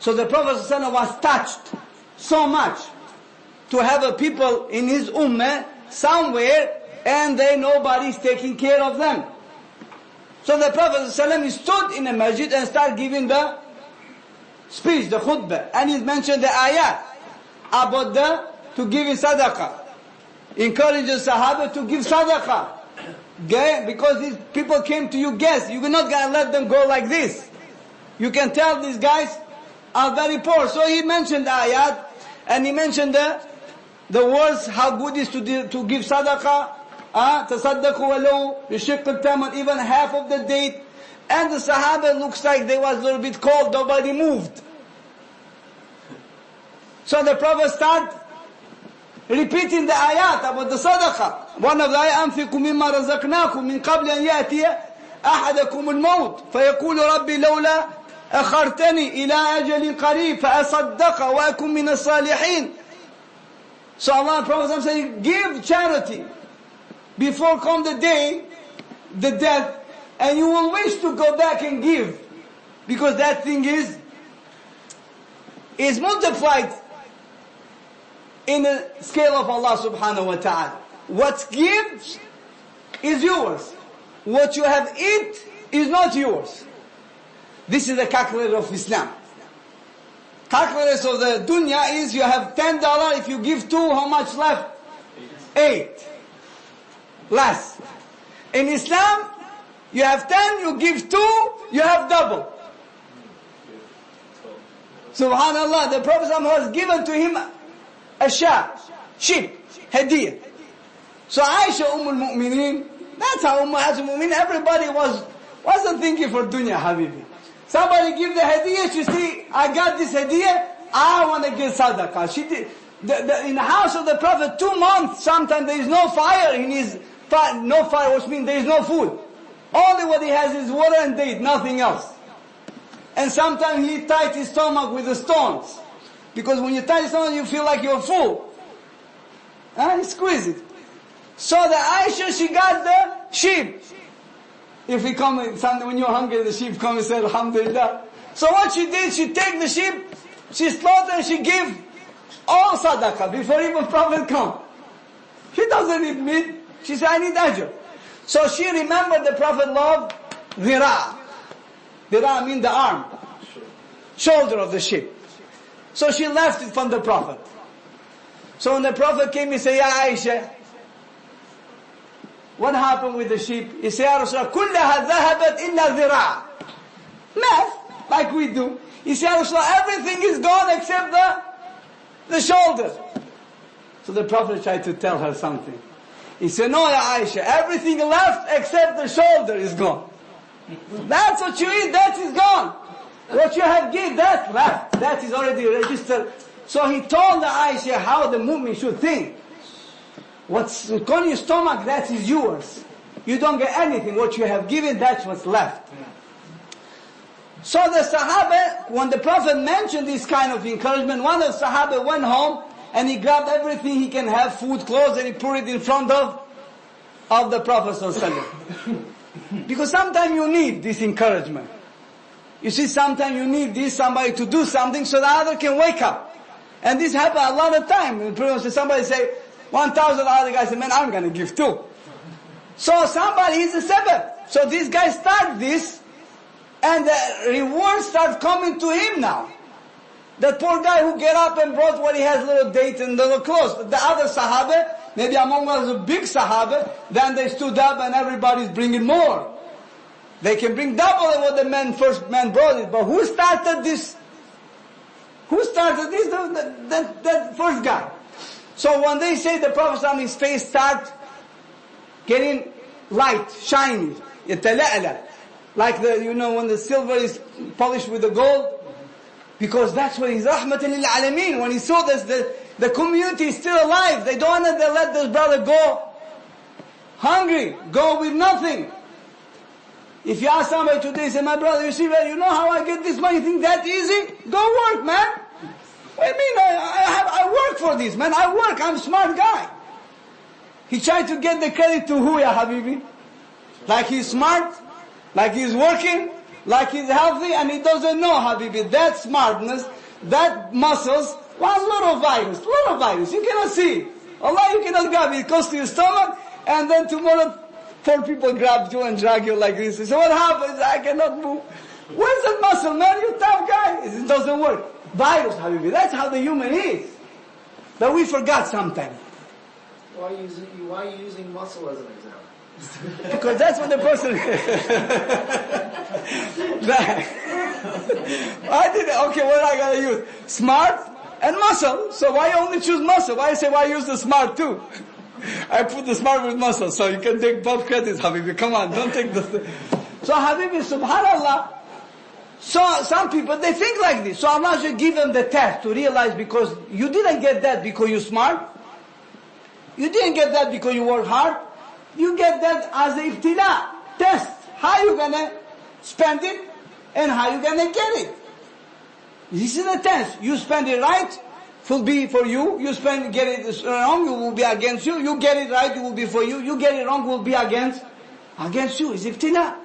So the Prophet ﷺ was touched so much to have a people in his ummah somewhere, and nobody's taking care of them. So the Prophet ﷺ stood in the masjid and started giving the speech, the khutbah, and he mentioned the ayat about to give sadaqah, encourage the Sahaba to give sadaqah. Okay? Because these people came to you guests. You're not going to let them go like this. You can tell these guys are very poor. So he mentioned the ayat, and he mentioned the words, how good it is to give sadaqah. Tasaddaqu walau bishiq al-tamr, even half of the date. And the Sahaba looks like they was a little bit cold. Nobody moved. So the Prophet started repeating the ayat about the sadaqah. One of the ayat, أنفقوا مما رزقناكم من قبل أن يأتي أحدكم الموت فيقول ربي لولا أخرتني إلى أجل قريب فأصدق وأكن من الصالحين. So Allah, Prophet saying, give charity before come the day, the death, and you will wish to go back and give, because that thing is multiplied in the scale of Allah subhanahu wa ta'ala. What gives is yours. What you have eat is not yours. This is the calculator of Islam. Calculator of the dunya is you have $10, if you give 2, how much left? 8. Less. In Islam, you have 10, you give 2, you have double. Subhanallah, the Prophet was given to him a sheep, hadiyah. So Aisha al-Mu'mineen, that's how al-Mu'mineen, everybody wasn't thinking for dunya, habibi. Somebody give the hadiyah, she see, I got this hadiyah, I want to give sadaqah. She did. In the house of the Prophet, 2 months, sometimes there is no fire, no fire, which means there is no food. Only what he has is water and date, nothing else. And sometimes he tied his stomach with the stones. Because when you tie the stomach, you feel like you're full. You squeeze it. So the Aisha, she got the sheep. If we come, when you're hungry, the sheep come and say, Alhamdulillah. So what she did, she take the sheep, she slaughtered and she gave all sadaqah before even Prophet come. She doesn't need meat. She said, I need ajr. So she remembered the Prophet loved dhira. Dhira means the arm, shoulder of the sheep. So she left it from the Prophet. So when the Prophet came, he said, Ya Aisha, what happened with the sheep? He said, Ya Rasulullah, كلها ذهبت إلا ذراع. Math, like we do. He said, Ya Rasulullah, everything is gone except the shoulder. So the Prophet tried to tell her something. He said, no, Ya Aisha, everything left except the shoulder is gone. That's what you eat, that is gone. What you have given, that left. That is already registered. So he told Aisha how the mu'min should think. What's on your stomach, that is yours. You don't get anything. What you have given, that's what's left. So the Sahaba, when the Prophet mentioned this kind of encouragement, one of the Sahaba went home and he grabbed everything he can have, food, clothes, and he put it in front of the Prophet ﷺ. Because sometimes you need this encouragement. You see, sometimes you need somebody to do something so the other can wake up. And this happens a lot of times. Somebody say, 1,000, the other guy say, man, I'm going to give 2. So somebody is a sabab. So this guy starts this, and the reward starts coming to him now. That poor guy who get up and brought what he has, little date and little clothes. The other Sahaba, maybe among us a big Sahaba, then they stood up and everybody's bringing more. They can bring double of what the first man brought it. But who started this? Who started this? That first guy. So when they say the Prophet ﷺ, his face start getting light, shiny, يتلألأ, like when the silver is polished with the gold, because that's what he's rahmatan lil alameen. When he saw this, the community is still alive. They don't want to let this brother go hungry, go with nothing. If you ask somebody today, say, my brother, you know how I get this money? You think that easy? Go work, man. What do you mean? I work for this, man. I work. I'm a smart guy. He tried to get the credit to who, ya Habibi? Like he's smart, like he's working, like he's healthy, and he doesn't know, Habibi. That smartness, that muscles, one little virus. You cannot see. Allah, you cannot grab it. It goes to your stomach, and then tomorrow 4 people grab you and drag you like this. So what happens? I cannot move. Where's that muscle, man? You tough guy. It doesn't work. Virus, Habibi. That's how the human is. But we forgot sometimes. Why are you using muscle as an example? Because that's what the person... Okay, what I gotta use? Smart and muscle. So why only choose muscle? Why use the smart too? I put the smart with muscle, so you can take both credits, Habibi. Come on, don't take the... So Habibi, subhanallah, so some people, they think like this. So Allah should give them the test to realize, because you didn't get that because you're smart. You didn't get that because you work hard. You get that as a ibtila, test. How you gonna spend it and how you gonna get it. This is the test. You spend it right, it will be for you. You get it wrong, it will be against you. You get it right, it will be for you. You get it wrong, it will be against you. It's ibtila.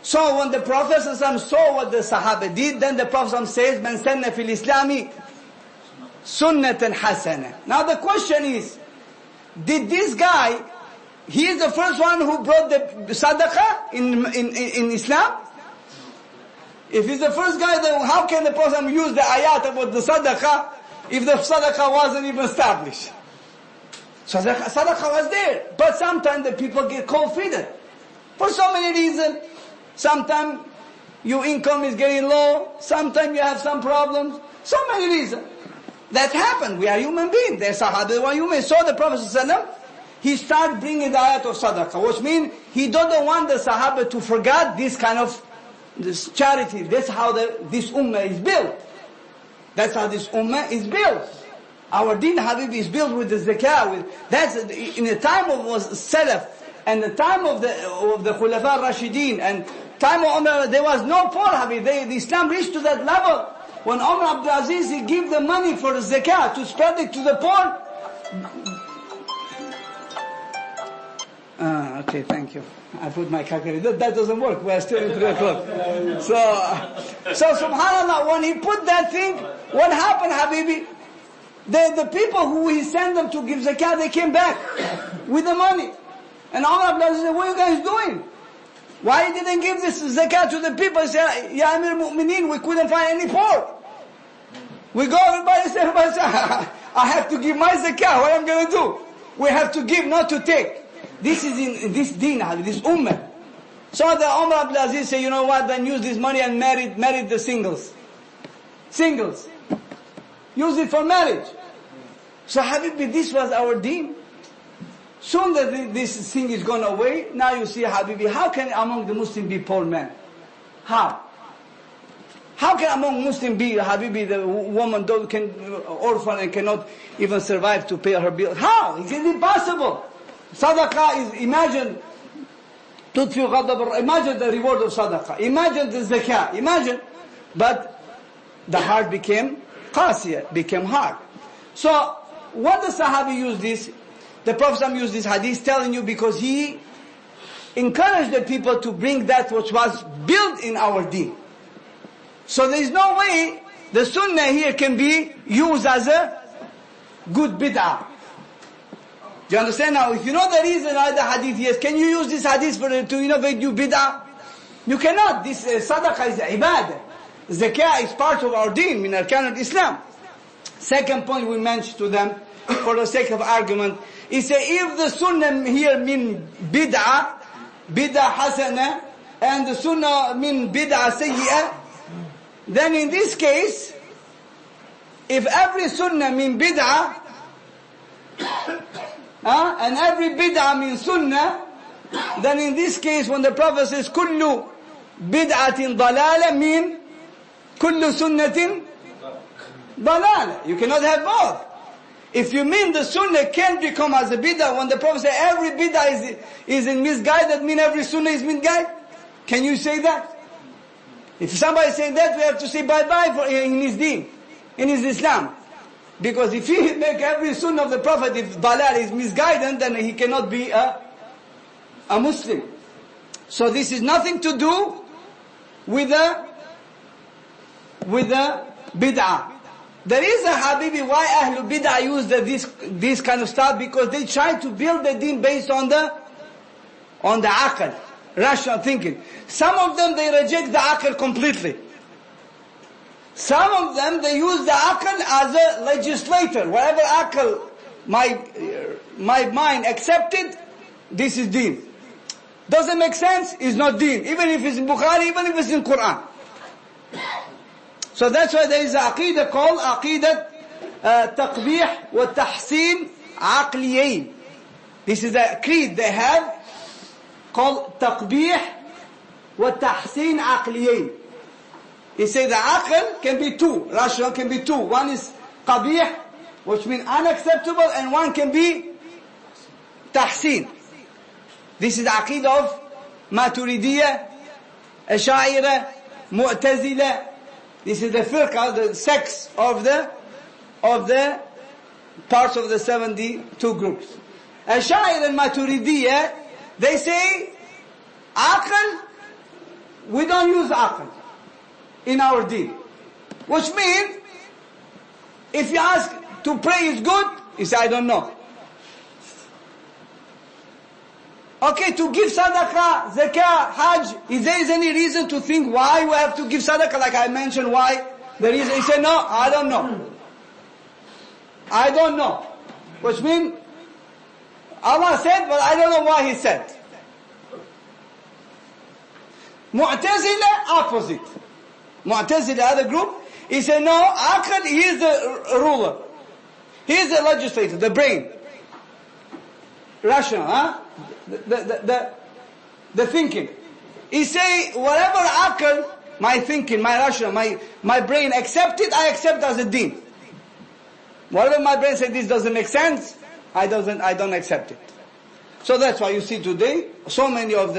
So when the Prophet saw what the Sahaba did, then the Prophet says, Man sanna fil Islami sunnatan hasana. Now the question is, did this guy, he is the first one who brought the sadaqah in Islam? If he's the first guy, then how can the Prophet use the ayat about the sadaqah if the sadaqah wasn't even established? Sadaqah was there. But sometimes the people get cold-feet for so many reasons. Sometimes your income is getting low. Sometimes you have some problems. So many reasons. That happened. We are human beings. The Sahaba were human. So the Prophet ﷺ, he started bringing the ayat of sadaqah, which means he doesn't want the Sahaba to forget this kind of this charity. That's how this ummah is built. That's how this ummah is built. Our deen, Habibi, is built with the zakah. That's in the time of Salaf and the time of the Khulafa Rashideen and time of Umar, there was no poor, Habibi. The Islam reached to that level. When Umar Abdul Aziz, he gave the money for the zakah to spread it to the poor. Okay, thank you. I put my calculator. That doesn't work. We are still in 3 o'clock. So subhanallah, when he put that thing, what happened, Habibi? The people who he sent them to give zakah, they came back with the money. And Umar Abdul Aziz said, what are you guys doing? Why you didn't give this zakah to the people? He said, Ya Amir Mu'mineen, we couldn't find any poor. We go, everybody said, I have to give my zakah. What am I going to do? We have to give, not to take. This is in this deen, this ummah. So the Umar Abdul Aziz said, you know what, then use this money and married the singles. Singles. Use it for marriage. So Habibi, this was our deen. Soon that this thing is gone away, now you see Habibi, how can among the Muslims be poor men? How? How can among Muslims be, Habibi, the woman can orphan and cannot even survive to pay her bill? How? It's impossible. Sadaqah is, imagine the reward of sadaqah. Imagine the zakah. Imagine. But the heart became qasiyah, became hard. So, what the Sahabi used this? The Prophet used this hadith telling you because he encouraged the people to bring that which was built in our deen. So there is no way the sunnah here can be used as a good bid'ah. Do you understand now? If you know the reason why the hadith is, can you use this hadith to innovate new bid'ah? You cannot. This sadaqah is ibadah. Zakah is part of our deen, min arkan al-Islam. Second point we mentioned to them, for the sake of argument, is if the sunnah here mean bid'ah hasana, and the sunnah mean bid'ah sayyi'ah, then in this case, if every sunnah mean bid'ah, and every bid'ah means sunnah, then in this case when the Prophet says kullu bid'atin dalala mean kullu sunnatin dalala. You cannot have both. If you mean the sunnah can become as a bid'ah, when the Prophet says every bid'ah is in misguide, that mean every sunnah is misguide? Can you say that? If somebody saying that, we have to say bye-bye in his deen, in his Islam. Because if he make every sunnah of the Prophet, if dalal is misguidance, then he cannot be a Muslim. So this is nothing to do with the bid'ah. There is a Habibi, why Ahlul Bid'ah use this kind of stuff? Because they try to build the deen based on the aql, rational thinking. Some of them, they reject the aql completely. Some of them, they use the aql as a legislator. Whatever aql my mind accepted, this is deen. Doesn't make sense, is not deen. Even if it's in Bukhari, even if it's in Quran. So that's why there is a aqidah called aqidat taqbih wa tahsin aqliyayn. This is a creed they have called taqbih wa tahsin aqliyayn. He says the aql can be two, rational can be two. One is qabih, which means unacceptable, and one can be tahsin. This is the aqidah of Maturidiyya, Ash'ariyya, Mu'tazila. This is the firqa, the sects of the parts of the 72 groups. Ash'ariyya and Maturidiyya, they say aql, we don't use aql in our deen. Which means, if you ask to pray is good, you say, I don't know. Okay, to give sadaqah, zakah, hajj, is there any reason to think why we have to give sadaqah? Like I mentioned, why? The reason, he said, no, I don't know. I don't know. Which means, Allah said, but I don't know why He said. Mu'tazila, opposite. Mu'tazila, other group, he said, no, aql, he is the ruler. He is the legislator, the brain. Rational, huh? The thinking. He say, whatever aql, my thinking, my rational, my brain accepted, I accept as a deen. Whatever my brain says this doesn't make sense, I don't accept it. So that's why you see today, so many of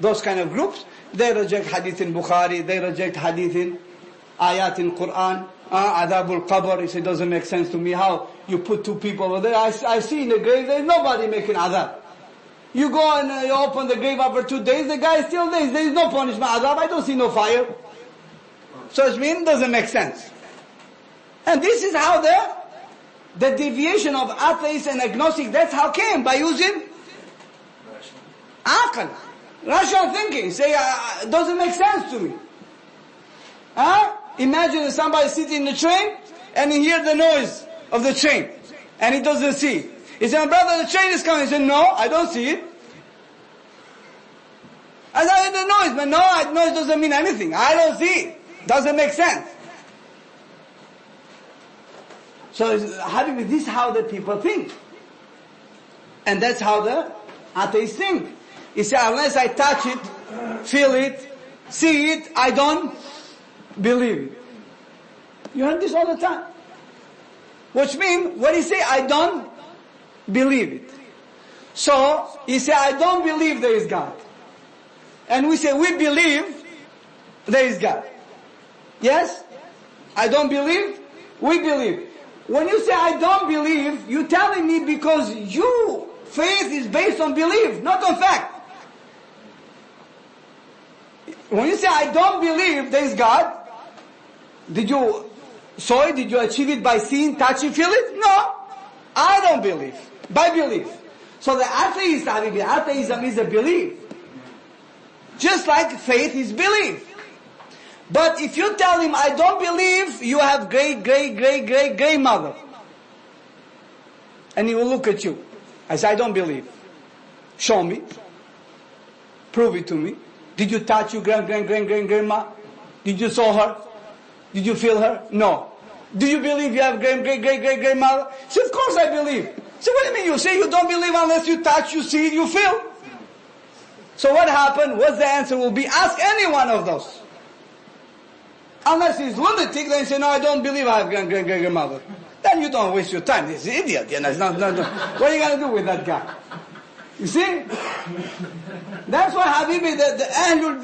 those kind of groups, they reject hadith in Bukhari, they reject hadith in ayat in Quran, adabul qabr, he said, doesn't make sense to me, how you put two people over there, I see in the grave, there's nobody making adab. You go and you open the grave after 2 days, the guy is still there. There is no punishment, azab. I don't see no fire. So it means doesn't make sense. And this is how the deviation of atheists and agnostics, that's how came, by using aql, rational thinking. Say, doesn't make sense to me. Imagine somebody sitting in the train and he hears the noise of the train and he doesn't see it. He said, my brother, the train is coming. He said, no, I don't see it. I heard the noise, but no, noise doesn't mean anything. I don't see it. Doesn't make sense. So, Habibi, this is how the people think. And that's how the atheists think. He said, unless I touch it, feel it, see it, I don't believe it. You heard this all the time. Which means, when he say, I don't believe it. So, he said, I don't believe there is God. And we say, we believe there is God. Yes? I don't believe, we believe. When you say, I don't believe, you're telling me because your faith is based on belief, not on fact. When you say, I don't believe there is God, did you saw it? Did you achieve it by seeing, touching, feel it? No. I don't believe. By belief. So the atheism is a belief. Just like faith is belief. But if you tell him, I don't believe, you have great mother. And he will look at you. I say, I don't believe. Show me. Prove it to me. Did you touch your grandma? Did you saw her? Did you feel her? No. Do you believe you have grandmother? So of course I believe. So what do you mean? You say you don't believe unless you touch, you see, you feel. So what happened? What's the answer will be? Ask any one of those. Unless he's lunatic, then you say, no, I don't believe I have grandmother. Then you don't waste your time. He's an idiot. You know, it's not. What are you going to do with that guy? You see? That's why, Habibi, the Ahlul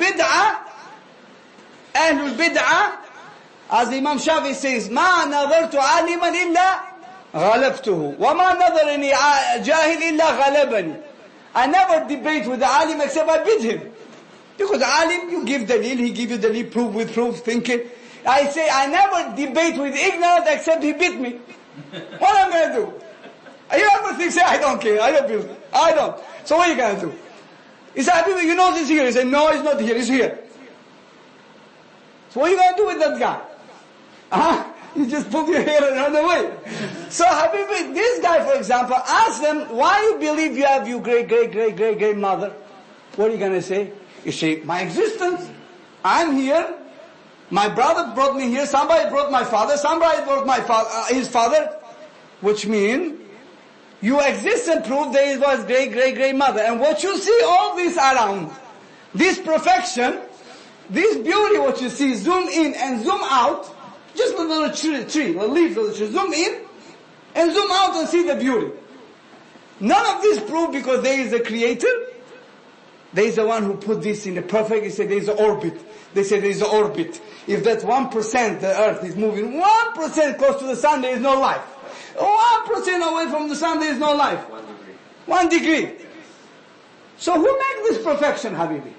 Bid'ah, as Imam Shafi says, ما نظرت عالما إلا غلبته وما نظرني جاهل إلا غلبني. I never debate with the alim except I beat him. Because alim, you give dalil, he give you dalil, proof with proof, thinking. I say, I never debate with ignorant except he beat me. What am I going to do? You ever think, say, I don't care, I don't believe, I don't. So what are you going to do? He said, you know this here. He said, no, it's not here, it's here. So what are you going to do with that guy? You just pull your hair and run away. So Habibi, this guy, for example, ask them, why you believe you have your great mother? What are you going to say? You say, my existence. I'm here. My brother brought me here. Somebody brought my father. Somebody brought my his father. Which means, you exist and prove there was great mother. And what you see all this around, this perfection, this beauty, what you see, zoom in and zoom out, just a little tree, a leaf, zoom in and zoom out and see the beauty. None of this proof because there is a creator. There is the one who put this in the perfect. He said there is an orbit. They say there is an orbit. If that 1% the earth is moving 1% close to the sun, there is no life. 1% away from the sun, there is no life. 1 degree. So who made this perfection, Habibi?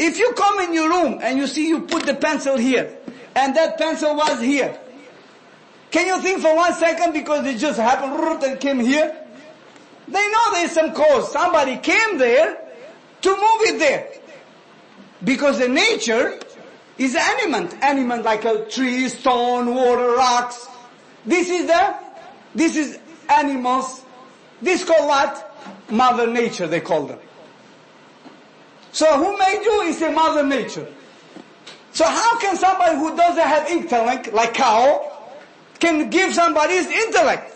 If you come in your room and you see you put the pencil here, and that pencil was here, can you think for 1 second because it just happened and came here? They know there is some cause. Somebody came there to move it there. Because the nature is animate like a tree, stone, water, rocks. This is animals. This called what? Mother Nature, they call them. So who made you? Is a Mother Nature. So how can somebody who doesn't have intellect, like cow, can give somebody his intellect?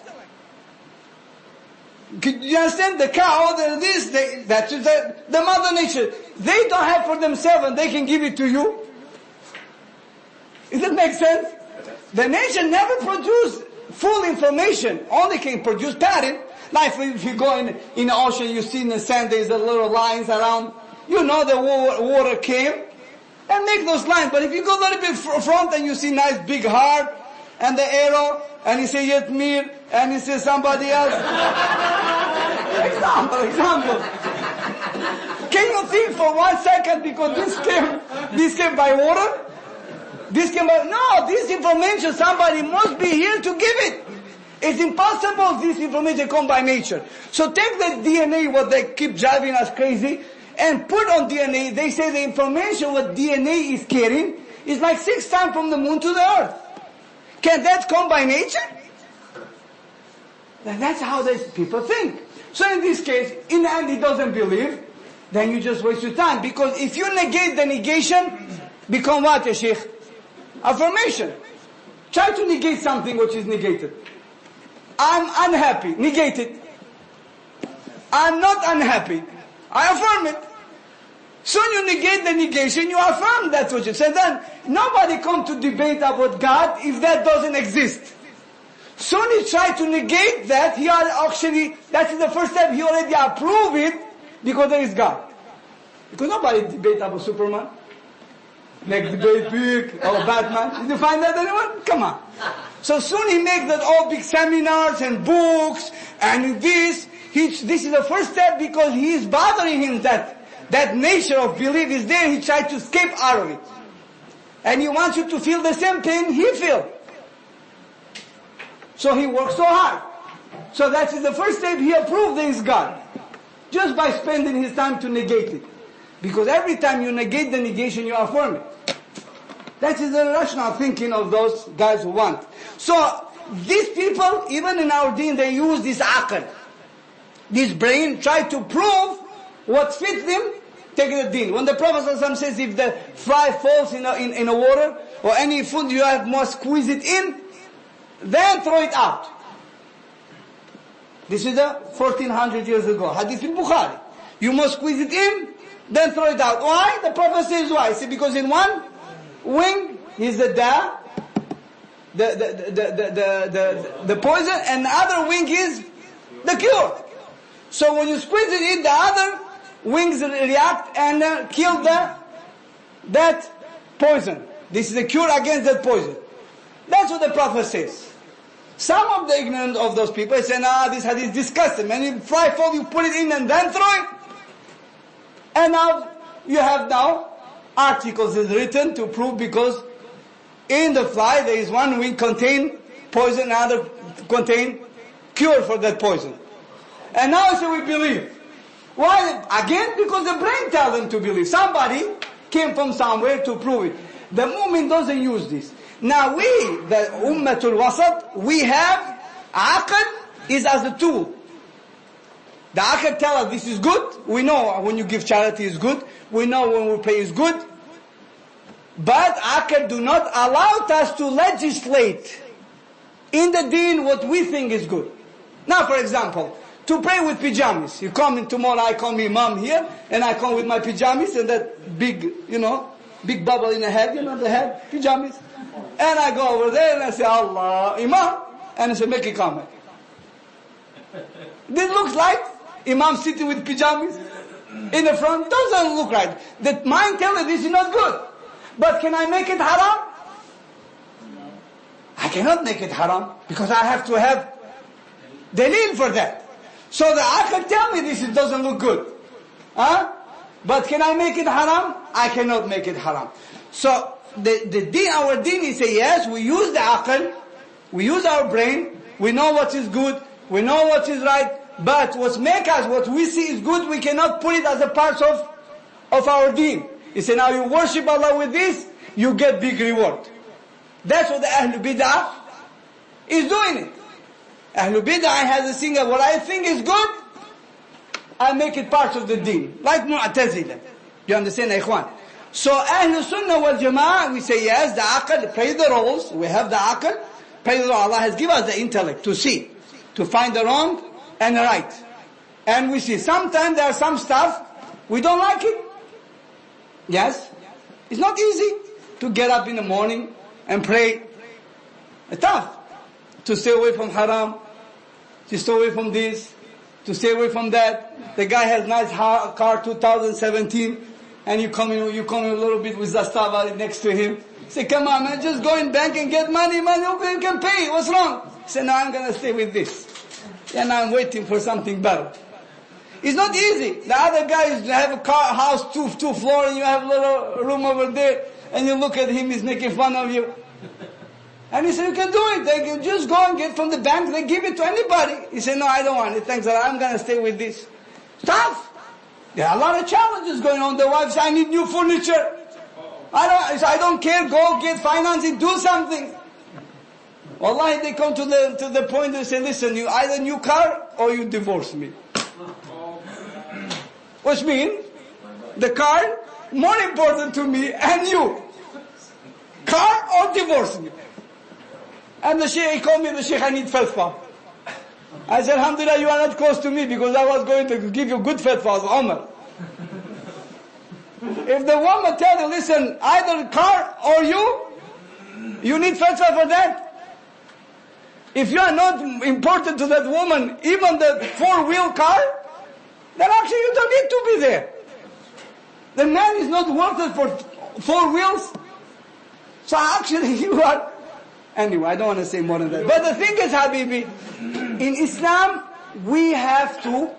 You understand? The cow, that's the Mother Nature. They don't have for themselves and they can give it to you. Does that make sense? The nature never produced full information. Only can produce pattern. Like if you go in the ocean, you see in the sand there's a little lines around. You know the water came and make those lines. But if you go a little bit front and you see nice big heart and the arrow and you say Yetmir and you say somebody else. Example. Can you think for 1 second because this came by water? No, this information somebody must be here to give it. It's impossible this information come by nature. So take the DNA, what they keep driving us crazy, and put on DNA. They say the information what DNA is carrying is like 6 times from the moon to the earth. Can that come by nature? That's how these people think. So in this case, in the end he doesn't believe. then you just waste your time. Because if you negate the negation, become what, ya Sheikh? Affirmation. Try to negate something which is negated. I'm unhappy. Negate it. I'm not unhappy. I affirm it. Soon you negate the negation, you affirm that's what you said. Then nobody come to debate about God if that doesn't exist. Soon you try to negate that, he actually, that is the first step, he already approved it because there is God. Because nobody debate about Superman. Like debate big or Batman. Did you find that anyone? Come on. So soon he makes that all big seminars and books and this. This is the first step because he is bothering him that nature of belief is there. He tried to escape out of it. And he wants you to feel the same pain he feels. So he works so hard. So that is the first step. He approved there is God. Just by spending his time to negate it. Because every time you negate the negation, you affirm it. That is the rational thinking of those guys who want. So these people, even in our deen, they use this aql. This brain, try to prove what fits them, take the deen. When the Prophet ﷺ says if the fly falls in a water, or any food you have must squeeze it in, then throw it out. This is 1400 years ago. Hadith in Bukhari. You must squeeze it in, then throw it out. Why? The Prophet says why? He said because in one wing is the poison, and the other wing is the cure. So when you squeeze it in, the other wings react and kill that poison. This is a cure against that poison. That's what the Prophet says. Some of the ignorant of those people say, this hadith is disgusting. When you fry food, you put it in and then throw it. And now, you have articles is written to prove because in the fly there is one wing contain poison, another contain cure for that poison. And now so we believe. Why? Again, because the brain tells them to believe. Somebody came from somewhere to prove it. The Mu'min doesn't use this. Now we, the Ummatul Wasat, we have Aql is as a tool. The Aql tells us this is good. We know when you give charity is good. We know when we pray is good. But Aql do not allow us to legislate in the deen what we think is good. Now for example, to pray with pajamas. You come in tomorrow, I come Imam here, and I come with my pajamas and that big, big bubble in the head, the head, pajamas. And I go over there and I say, Allah, Imam, and I say, make a comment. This looks like Imam sitting with pajamas in the front. Doesn't look right. The mind tells me this is not good. But can I make it haram? I cannot make it haram because I have to have dalil for that. So the aql tell me this doesn't look good. But can I make it haram? I cannot make it haram. So the deen, our deen is say yes, we use the aql, we use our brain, we know what is good, we know what is right, but what we see is good, we cannot put it as a part of our deen. He said, now you worship Allah with this, you get big reward. That's what the Ahlul Bid'ah is doing it. Ahlul Bid'ah has a thing of what I think is good, I make it part of the deen. Like Mu'tazila. You understand, Ikhwan? So Ahlul Sunnah wal Jama'ah, we say yes, the aql, play the roles, we have the aql, play the role. Allah has given us the intellect to see, to find the wrong and the right. And we see, sometimes there are some stuff, we don't like it. Yes? It's not easy to get up in the morning and pray. It's tough to stay away from haram, to stay away from this, to stay away from that. The guy has nice car 2017 and you come in a little bit with Zastava next to him. Say, come on man, just go in bank and get money, man, you can pay, what's wrong? Say, no, I'm going to stay with this. And I'm waiting for something better. It's not easy. The other guy have a house, two floor, and you have a little room over there, and you look at him, he's making fun of you. And he said, you can do it. They can just go and get from the bank, they give it to anybody. He said, no, I don't want it. Thanks a lot. I'm going to stay with this. Tough. There are a lot of challenges going on. The wife says, I need new furniture. I don't care. Go get financing. Do something. Wallahi, they come to the point and say, listen, you either new car or you divorce me. Which means, the car, more important to me, and you. Car or divorce me. And the Shaykh, he called me, the Shaykh, I need fatwa. I said, alhamdulillah, you are not close to me because I was going to give you good fatwas, Umar. If the woman tells you, listen, either car or you need fatwa for that. If you are not important to that woman, even the four-wheel car, then actually you don't need to be there. The man is not worth it for four wheels. So actually you are... Anyway, I don't want to say more than that. But the thing is, Habibi, in Islam, we have to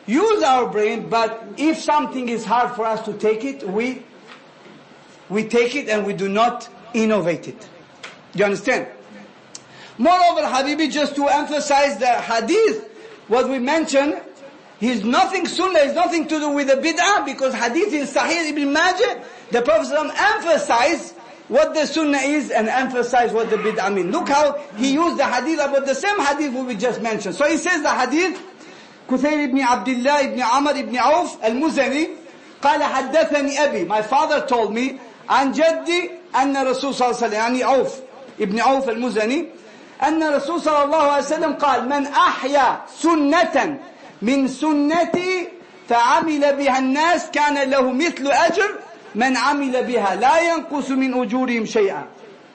use our brain, but if something is hard for us to take it, we take it and we do not innovate it. Do you understand? Moreover, Habibi, just to emphasize the hadith, what we mentioned, is nothing sunnah, is nothing to do with the bid'ah, because hadith in Sahih Ibn Majah, the Prophet ﷺ emphasized what the sunnah is and emphasized what the bid'ah means. Look how he used the hadith about the same hadith we just mentioned. So he says the hadith, كثير ibn Abdullah ibn Amr ibn Auf al-Muzani, قال حدثني أبي, my father told me, عن جدي أن رسول صلى الله عليه وسلم, يعني عوف ibn Auf al-Muzani, أن رسول صلى الله عليه وسلم قال من أحيا سنة من سنتي فعمل بها الناس كان له مثل أجر من عمل بها لا ينقص من أجورهم شيئا.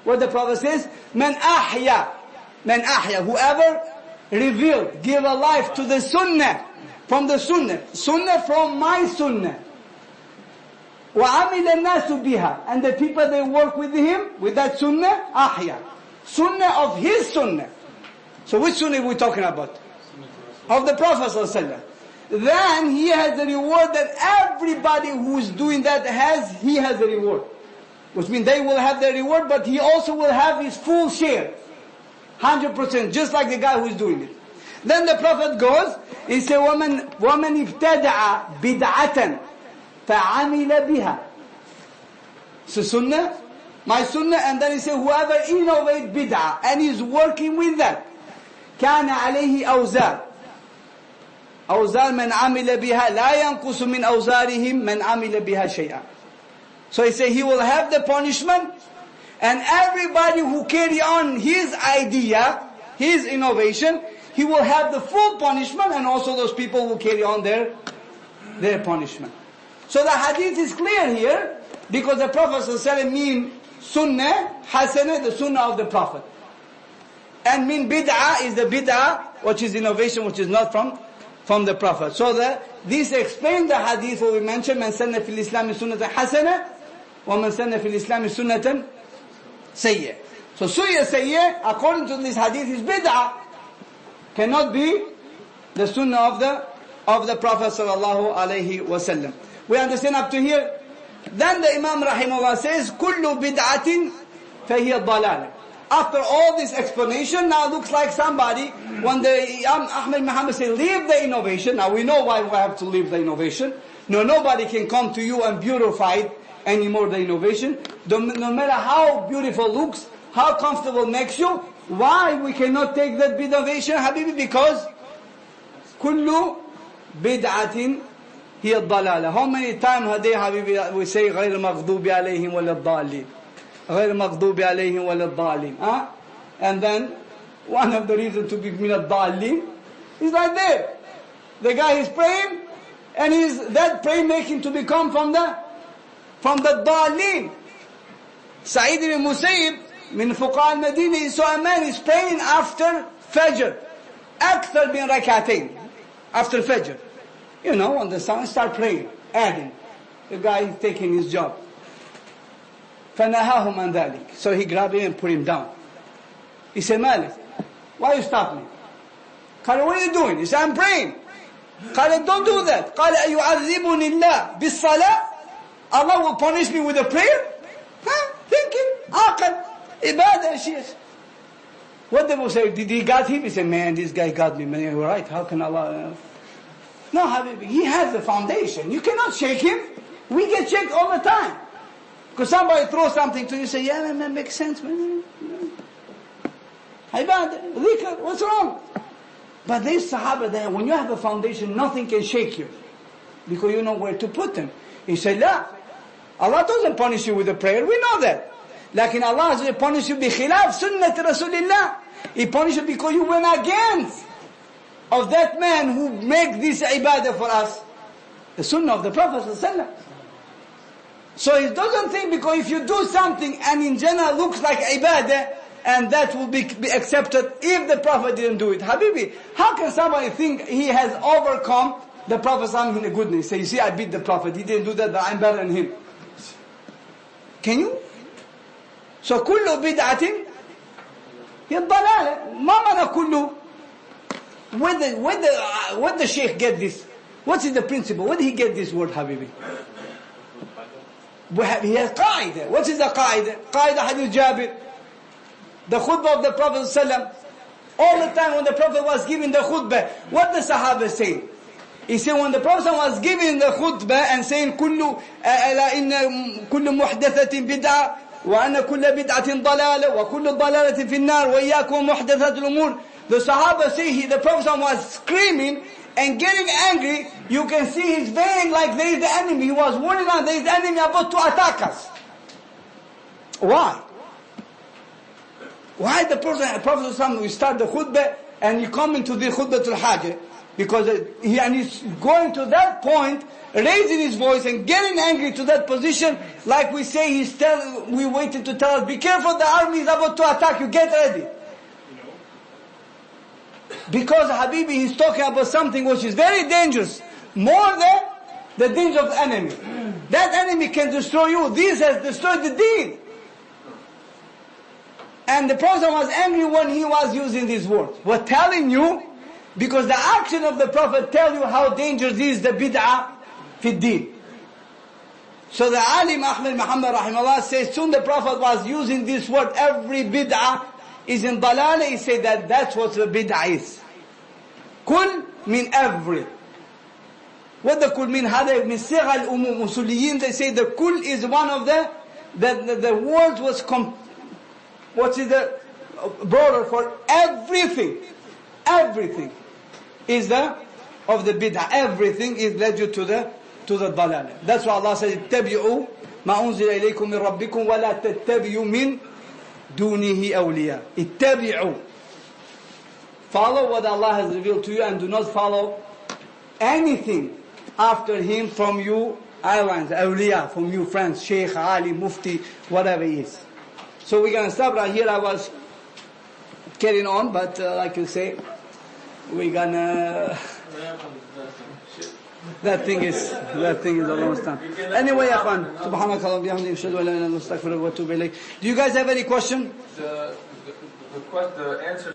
What the Prophet says, من أحيا, whoever revealed, give a life to the sunnah, from the sunnah from my sunnah, وعمل الناس بها, and the people they work with him, with that sunnah, أحيا, sunnah of his sunnah. So which sunnah are we talking about? Of the Prophet ﷺ. Then he has the reward that everybody who is doing that he has the reward. Which means they will have their reward, but he also will have his full share. 100%, just like the guy who is doing it. Then the Prophet goes, he says, وَمَنْ ابْتَدَعَ بِدْعَةً فَعَمِلَ بِهَا. So sunnah, my sunnah, and then he says, whoever innovates bid'ah and is working with that, كَانَ عَلَيْهِ أَوْزَارٌ أوزار من عمل بها لا ينقص من أوزارهم من عمل بها شيئا. So he said he will have the punishment, and everybody who carry on his idea, his innovation, he will have the full punishment, and also those people who carry on their punishment. So the hadith is clear here, because the Prophet ﷺ mean sunnah, hasanah, the sunnah of the Prophet. And mean bid'ah is the bid'ah, which is innovation, which is not from the Prophet. So this explains the hadith what we mentioned, من سنة في الإسلام سنة حسنة ومن سنة في الإسلام سنة سيئة. So sunnah sayyah, according to this hadith, is bid'ah. Cannot be the sunnah of the Prophet sallallahu alaihi wasallam. We understand up to here? Then the Imam rahimahullah says, كل بدعة فهي ضلالة. After all this explanation, now looks like somebody, when the Imam Ahmad Muhammad said, leave the innovation. Now we know why we have to leave the innovation. No, nobody can come to you and beautify it anymore, the innovation. No matter how beautiful looks, how comfortable makes you, why we cannot take that innovation, Habibi? Because كل بدعة هي الضلالة. How many times a day, Habibi, we say غير المغضوب عليهم ولا الضالين, غير المغضوب عليهم ولا الضالين. And then one of the reasons to be من الضالين is like that. The guy is praying, and that prayer making to become from the ضالين. Sa'id ibn Musayyib من فقهاء المدينة, so a man is praying after Fajr, أكثر من ركعتين after Fajr. You know, when the sun start praying, adding. The guy is taking his job. فَنَهَاهُمْ عَنْ ذَلِكَ. So he grabbed him and put him down. He said, Malik, why you stop me? قال, what are you doing? He said, I'm praying. قال, don't do that. قال, أَيُعَذِّبُنِ اللَّهِ بِالصَّلَاةِ. Allah will punish me with a prayer? Thinking, عقل, ibadah, sheikh. What they will say, did he got him? He said, man, this guy got me. Man, you're right. How can Allah... No, Habibi, he has the foundation. You cannot shake him. We get shaken all the time. Because somebody throws something to you, say, yeah, man, that makes sense, man. Ibadah, dhikr, what's wrong? But these Sahaba there, when you have a foundation, nothing can shake you. Because you know where to put them. He said, لا. Allah doesn't punish you with a prayer. We know that. Lakin Allah has punished you بخلاف سنة رسول الله. He punished you because you went against of that man who make this ibadah for us. The sunnah of the Prophet ﷺ. So he doesn't think because if you do something and in general looks like ibadah, and that will be accepted if the Prophet didn't do it. Habibi, how can somebody think he has overcome the Prophet ﷺ in a goodness? Say, you see, I beat the Prophet. He didn't do that, but I'm better than him. Can you? So كل بدعة هي الضلالة. ما معنى كله? Where the Sheikh get this? What is the principle? Where did he get this word, Habibi? He has qaida. What is the qaida? Qaida hadith Jabir. The khutbah of the Prophet ﷺ. All the time when the Prophet was giving the khutbah, what the Sahaba say? He said when the Prophet was giving the khutbah and saying كل محدثة بدعة وأن كل بدعة ضلالة وكل ضلالة في النار وإياكم محدثات الأمور. The Sahaba say the Prophet was screaming and getting angry. You can see his vein like there is the enemy. He was warning us there is the enemy about to attack us. Why? Why the Prophet will start the khutbah and you come into the khutbah al-hajj? Because he's going to that point, raising his voice and getting angry to that position, like we say, we waited to tell us, be careful, the army is about to attack you, get ready. Because Habibi, he's talking about something which is very dangerous, more than the danger of the enemy. That enemy can destroy you. This has destroyed the deen. And the Prophet was angry when he was using these words. We're telling you, because the action of the Prophet tell you how dangerous is the bid'ah fi deen. So the Alim Ahmad Muhammad rahimahullah says, soon the Prophet was using this word, every bid'ah is in dalala. He said that's what the bid'ah is. Kul mean every. What the kul mean? Hada min sigha al-umum. Usuliyin, they say the kul is one of the word was what is the broader for everything. Everything is of the bid'ah. Everything is led you to the dalala. That's why Allah says, اتبعوا ما أنزل إليكم من ربكم ولا تتبعوا من دونه أولياء. اتبعوا. Follow what Allah has revealed to you and do not follow anything after Him from you islands, awliya, from you friends, Sheikh, Ali, Mufti, whatever it is. So we're going to stop right here. I was carrying on, but like you say, we're going to... That thing is a long time. Anyway, Akhwan, subhanakallah bihamdi ashhadu an la ilaha illa anta astaghfiruka wa atubu ilayk. Do you guys have any question? The answer